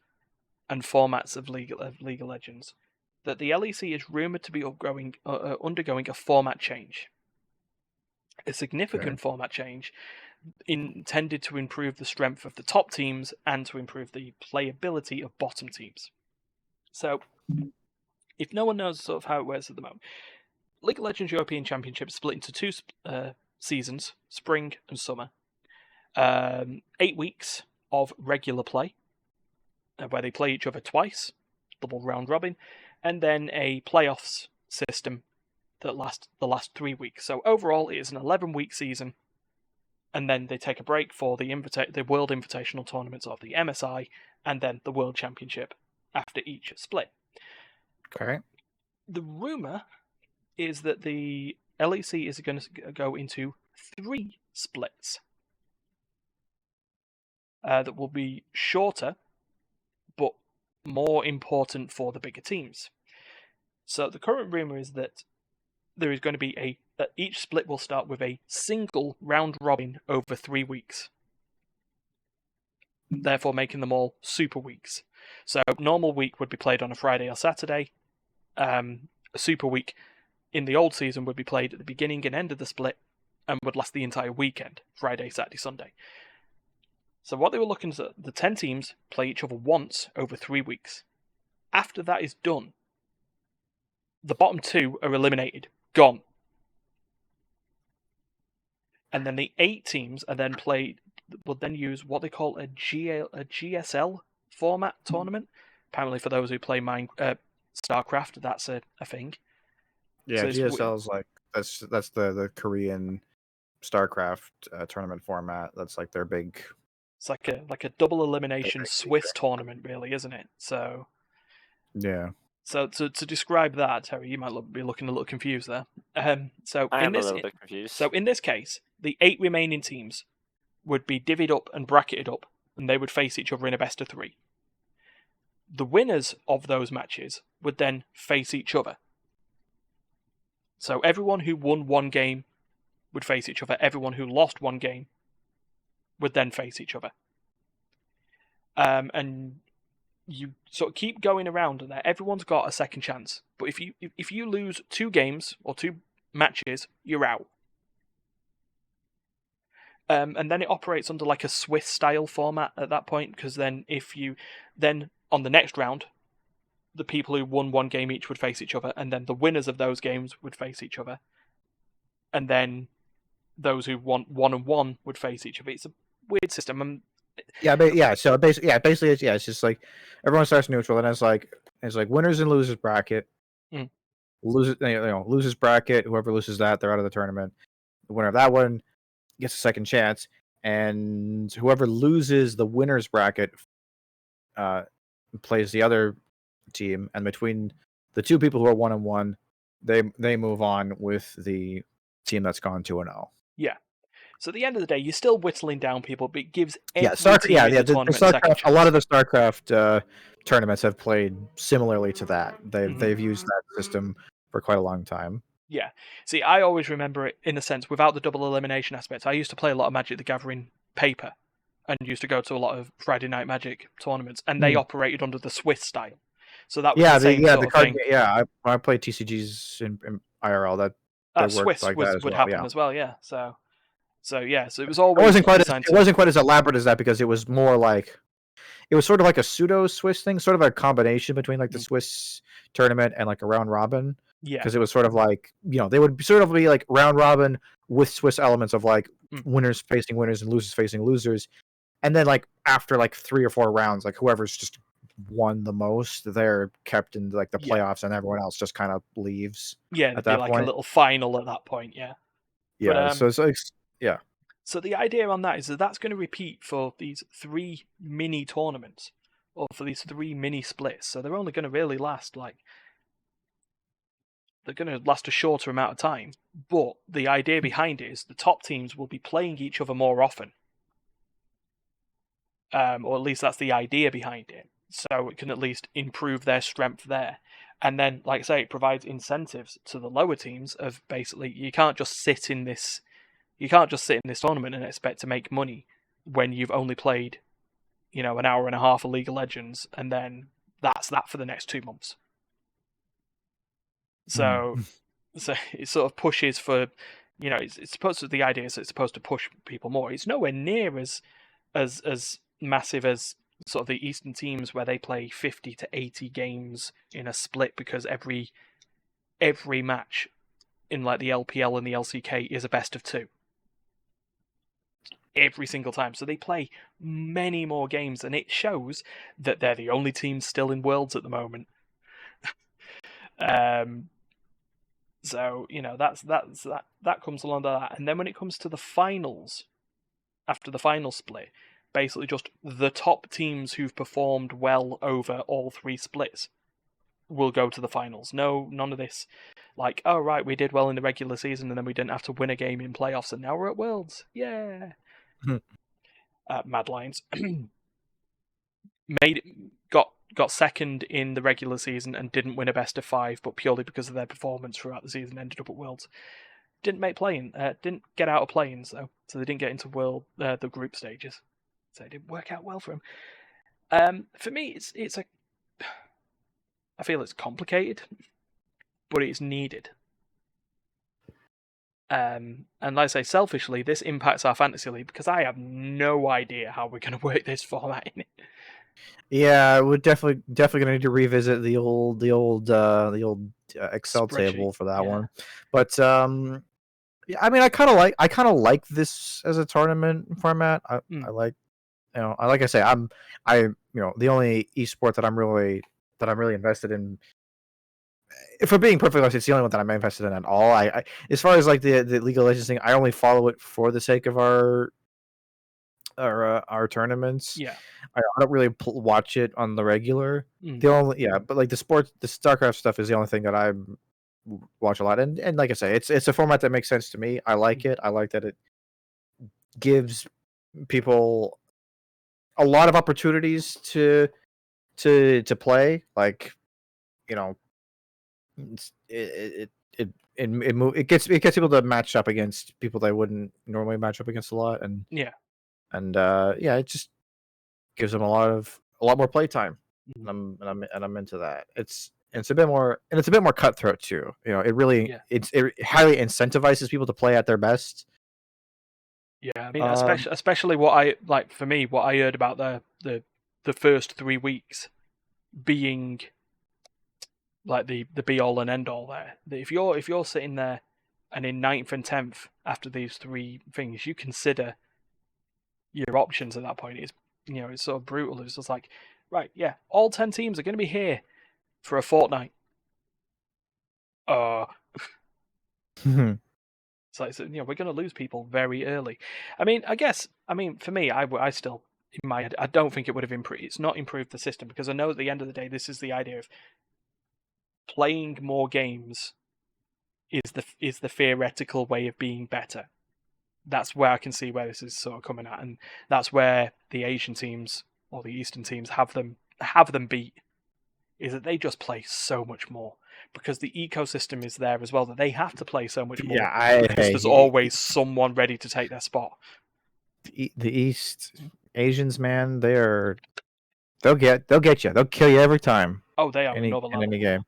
and formats of League of Legends. that the LEC is rumoured to be undergoing a format change. A significant format change intended to improve the strength of the top teams and to improve the playability of bottom teams. So, if no one knows sort of how it works at the moment, League of Legends European Championship split into two seasons, spring and summer. 8 weeks of regular play, where they play each other twice, double round robin, and then a playoffs system that lasts the last 3 weeks. So overall, it is an 11-week season, and then they take a break for the World Invitational tournaments of the MSI, and then the World Championship after each split. Okay. The rumour is that the LEC is going to go into 3 splits that will be shorter, but more important for the bigger teams. So the current rumour is that there is going to be that each split will start with a single round robin over 3 weeks, therefore making them all super weeks. So normal week would be played on a Friday or Saturday. A super week in the old season would be played at the beginning and end of the split and would last the entire weekend, Friday, Saturday, Sunday. So what they were looking at, the 10 teams play each other once over 3 weeks. After that is done, the bottom 2 are eliminated, gone. And then the 8 teams are then will then use what they call a GSL format tournament. Apparently for those who play StarCraft, that's a thing. Yeah, So GSL is like that's the Korean StarCraft tournament format. That's like their big. It's like a double elimination Swiss tournament, really, isn't it? So yeah. So to describe that, Terry, you might be looking a little confused there. So I am a little bit confused. So in this case, the 8 remaining teams would be divvied up and bracketed up, and they would face each other in a best of 3. The winners of those matches would then face each other. So everyone who won 1 game would face each other. Everyone who lost 1 game would then face each other. And you sort of keep going around and there. Everyone's got a second chance. But if you lose 2 games or 2 matches, you're out. And then it operates under like a Swiss-style format at that point, because then on the next round, the people who won 1 game each would face each other, and then the winners of those games would face each other, and then those who won 1 and 1 would face each other. It's a weird system. So basically, it's just like everyone starts neutral, and it's like winners and losers bracket. Losers bracket. Whoever loses that, they're out of the tournament. The winner of that one gets a second chance, and whoever loses the winners bracket plays the other team, and between the 2 people who are 1 and 1, they move on with the team that's gone 2-0. Yeah. So at the end of the day, you're still whittling down people, but it gives the StarCraft, a lot of the StarCraft tournaments have played similarly to that. They've used that system for quite a long time. Yeah. See, I always remember it in a sense without the double elimination aspect. I used to play a lot of Magic the Gathering paper and used to go to a lot of Friday Night Magic tournaments, and they operated under the Swiss style. So that was the same sort of thing. I played TCGs in IRL. That Swiss like that would happen as well. Yeah. So it was It always wasn't quite as elaborate as that, because it was more like it was sort of like a pseudo Swiss thing, sort of a combination between like the Swiss tournament and like a round robin. Yeah. Because it was sort of like, they would sort of be like round robin with Swiss elements of like winners facing winners and losers facing losers. And then like after like 3 or 4 rounds, like whoever's just won the most, they're kept in like the playoffs, and everyone else just kind of leaves. Yeah, it'd be like a little final at that point. Yeah. Yeah. So it's like, yeah. So the idea on that is that that's going to repeat for these 3 mini tournaments, or for these 3 mini splits. So they're only going to really last they're going to last a shorter amount of time. But the idea behind it is the top teams will be playing each other more often. Or at least that's the idea behind it. So it can at least improve their strength there. And then, like I say, it provides incentives to the lower teams of basically, you can't just sit in this tournament and expect to make money when you've only played, an hour and a half of League of Legends, and then that's that for the next 2 months. So it sort of pushes for, it's supposed to, the idea is it's supposed to push people more. It's nowhere near as massive as sort of the Eastern teams where they play 50 to 80 games in a split, because every match in like the LPL and the LCK is a best of 2 every single time. So they play many more games, and it shows that they're the only team still in Worlds at the moment. So that comes along to that. And then when it comes to the finals, after the final split, basically just the top teams who've performed well over all 3 splits will go to the finals. No, none of this like, oh right, we did well in the regular season and then we didn't have to win a game in playoffs and now we're at Worlds. Yeah. Mad Lions got second in the regular season and didn't win a best of 5, but purely because of their performance throughout the season ended up at Worlds. Didn't make playing, didn't get out of play-ins though, so they didn't get into the group stages. So it didn't work out well for them. For me, it's I feel it's complicated, but it's needed. And like I say, selfishly, this impacts our fantasy league because I have no idea how we're going to work this format in it. Yeah, we're definitely gonna need to revisit the old Excel table for that one. But yeah, I mean, I kind of like this as a tournament format. I like, like I say, the only esport that I'm really invested in. If we're being perfectly honest, it's the only one that I'm interested in at all. I as far as like the League of Legends thing, I only follow it for the sake of our tournaments. Yeah, I don't really watch it on the regular. But like the StarCraft stuff is the only thing that I watch a lot. And like I say, it's a format that makes sense to me. I like it. I like that it gives people a lot of opportunities to play. Like, it gets people to match up against people they wouldn't normally match up against a lot. And it just gives them a lot more play time. And I'm into that. It's a bit more cutthroat too. It really it highly incentivizes people to play at their best. Yeah, I mean, especially what I like, for me, what I heard about the first 3 weeks being like the be all and end all there. If you're sitting there and in 9th and 10th after these 3 things, you consider your options at that point. It's sort of brutal. It's just like, right, yeah, all 10 teams are going to be here for a fortnight. It's like, we're going to lose people very early. I mean, for me, I still, in my head, I don't think it would have improved. It's not improved the system, because I know at the end of the day, this is the idea of playing more games is the theoretical way of being better. That's where I can see where this is sort of coming at, and that's where the Asian teams or the Eastern teams have them beat. Is that they just play so much more because the ecosystem is there as well, that they have to play so much more. Yeah, because there's always someone ready to take their spot. The East Asians, man, they'll get you. They'll kill you every time. Oh, they are another level. In any game.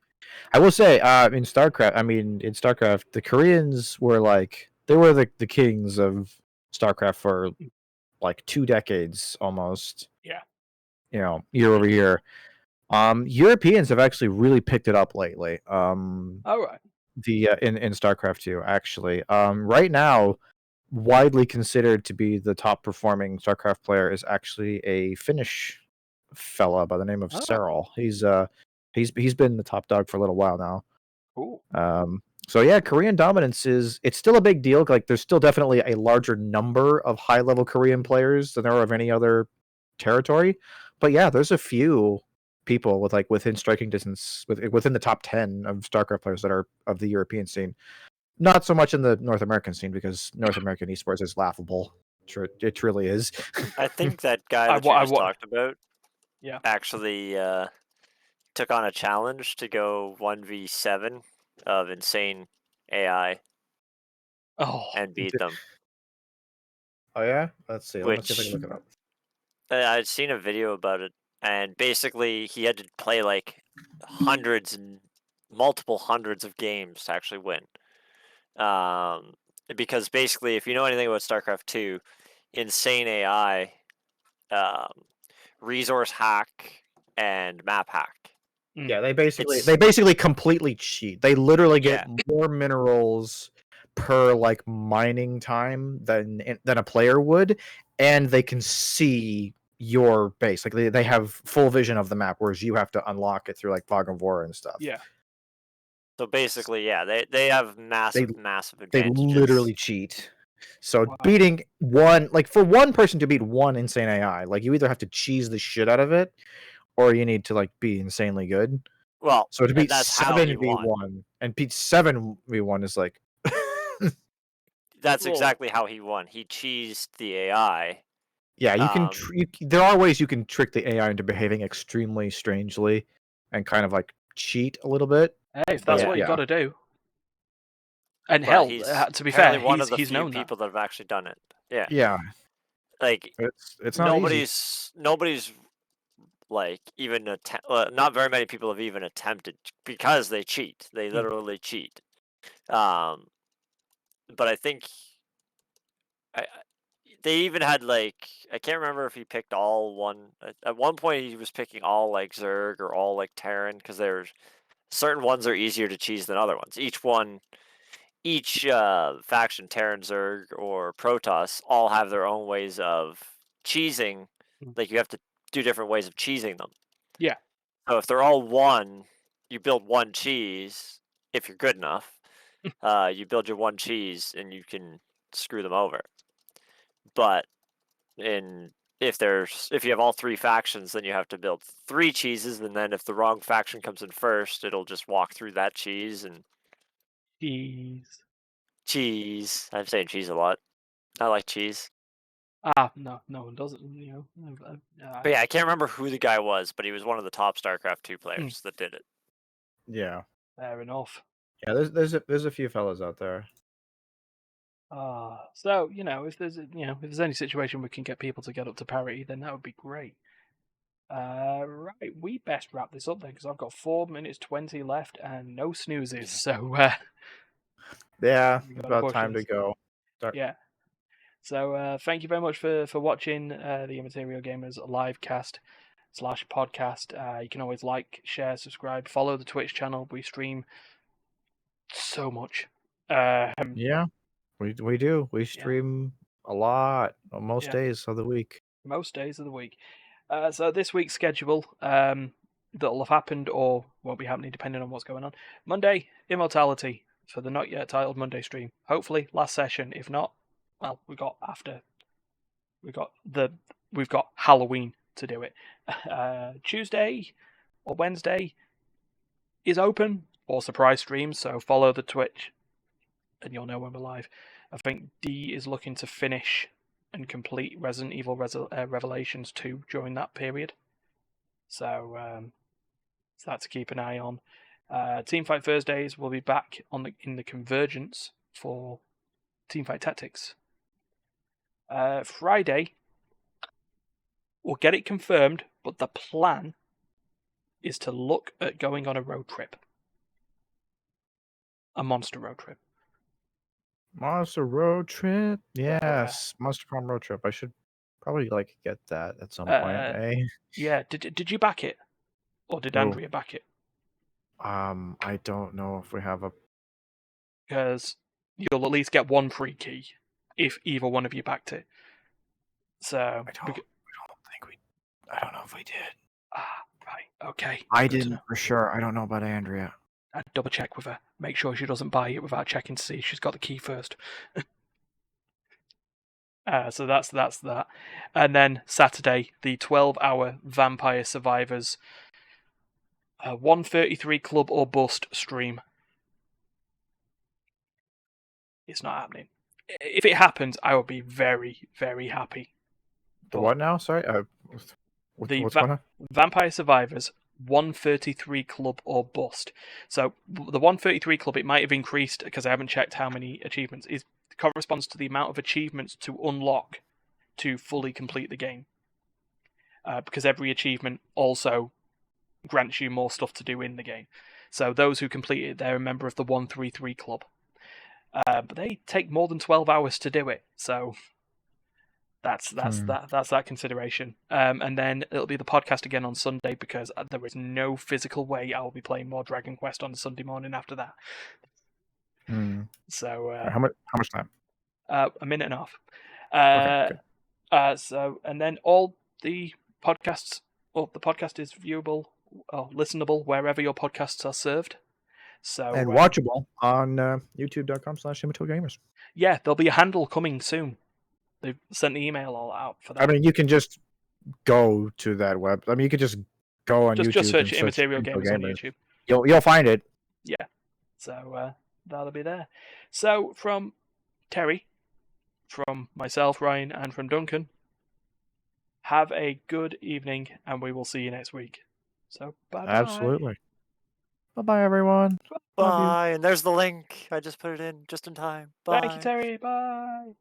I will say, in StarCraft, the Koreans were they were the kings of StarCraft for like 2 decades almost. Yeah. Year over year. Europeans have actually really picked it up lately. All right. In StarCraft 2, actually. Right now, widely considered to be the top performing StarCraft player is actually a Finnish fella by the name of Serral. He's been the top dog for a little while now. Cool. So yeah, Korean dominance it's still a big deal. Like, there's still definitely a larger number of high level Korean players than there are of any other territory. But yeah, there's a few people within striking distance within the top 10 of StarCraft players that are of the European scene. Not so much in the North American scene, because North American esports is laughable. It truly is. I think that guy that you just talked about actually took on a challenge to go 1v7 of insane AI and beat them. Oh yeah? Let's see. Let's see if I can look it up. I'd seen a video about it, and basically he had to play like hundreds and multiple hundreds of games to actually win. Because basically, if you know anything about StarCraft 2, insane AI, resource hack, and map hack. Yeah, they basically completely cheat. They literally get more minerals per like mining time than a player would, and they can see your base. Like they have full vision of the map, whereas you have to unlock it through like Fog of War and stuff. Yeah. So basically, they have massive They advantages. literally cheat. So Wow. beating one, like for one person to beat one insane AI, like you either have to cheese the shit out of it, or you need to like be insanely good. Well, So to beat that's how he 7v1 and beat 7v1 is like that's Cool. exactly how he won. He cheesed the AI. yeah, you can there are ways you can trick the AI into behaving extremely strangely and kind of like cheat a little bit. Hey, if that's But, what you yeah. got to do. And But hell, he's to be fair, apparently one of the he's few known that. people that have actually done it. Yeah, Yeah, like it's not easy. nobody's like even not very many people have even attempted because they cheat. They literally cheat. But I think they even had like I can't remember if he picked all one. At one point, he was picking all like Zerg or all like Terran because there's certain ones are easier to cheese than other ones. Each faction, Terran, Zerg, or Protoss, all have their own ways of cheesing. Like you have to do different ways of cheesing them. Yeah. So if they're all one, you build one cheese. If you're good enough, you build your one cheese and you can screw them over. But if you have all three factions, then you have to build three cheeses, and then if the wrong faction comes in first, it'll just walk through that cheese and cheese. I'm saying cheese a lot. I like cheese. No one doesn't. You know. But yeah, I can't remember who the guy was, but he was one of the top StarCraft 2 players that did it. Yeah. Fair enough. Yeah, there's a few fellas out there. So if there's any situation we can get people to get up to parity, then that would be great. Right, we best wrap this up then because I've got 4 minutes 20 left and no snoozes. So Yeah, we it's gotta about push time this. to go. Yeah. So thank you very much for watching the Immaterial Gamers live cast / podcast. You can always like, share, subscribe, follow the Twitch channel. We stream so much. Yeah, we do. We stream a lot on most days of the week. Most days of the week. So this week's schedule that'll have happened or won't be happening depending on what's going on. Monday, Immortality for the not yet titled Monday stream. Hopefully last session. If not, well, we've got Halloween to do it. Tuesday or Wednesday is open or surprise streams, so follow the Twitch and you'll know when we're live. I think D is looking to finish and complete Resident Evil Revelations 2 during that period. So that to keep an eye on. Teamfight Thursdays will be back in the Convergence for Teamfight Tactics. Friday, we'll get it confirmed, but the plan is to look at going on a road trip. A monster road trip. Monster road trip. Yes, Monster Farm road trip. I should probably like get that at some point. Eh? Yeah. Did you back it, or did Andrea back it? I don't know if we have a. Because you'll at least get one free key if either one of you backed it. So I don't know if we did. Right. Okay. I didn't for sure. I don't know about Andrea. I'd double check with her. Make sure she doesn't buy it without checking to see if she's got the key first. So that's that. And then Saturday, the 12-hour Vampire Survivors 133 Club or Bust stream. It's not happening. If it happens, I will be very, very happy. What now? Sorry. What's going on? Vampire Survivors 133 Club or Bust. So the 133 Club, it might have increased because I haven't checked how many achievements. It corresponds to the amount of achievements to unlock to fully complete the game. Because every achievement also grants you more stuff to do in the game. So those who complete it, they're a member of the 133 Club. But they take more than 12 hours to do it, so that's that consideration. And then it'll be the podcast again on Sunday because there is no physical way I will be playing more Dragon Quest on a Sunday morning after that. So how much time? A minute and a half. Okay, good. So and then all the podcasts, the podcast is viewable or listenable wherever your podcasts are served. So And watchable on youtube.com/Immaterial Gamers. Yeah, there'll be a handle coming soon. They've sent the email all out for that. I mean, you can just go to that web. I mean, you could just go on YouTube. Just search Immaterial Gamers on YouTube. You'll find it. Yeah. So that'll be there. So from Terry, from myself, Ryan, and from Duncan, have a good evening, and we will see you next week. So bye. Absolutely. Bye, everyone. Bye. And there's the link. I just put it in just in time. Bye. Thank you, Terry. Bye.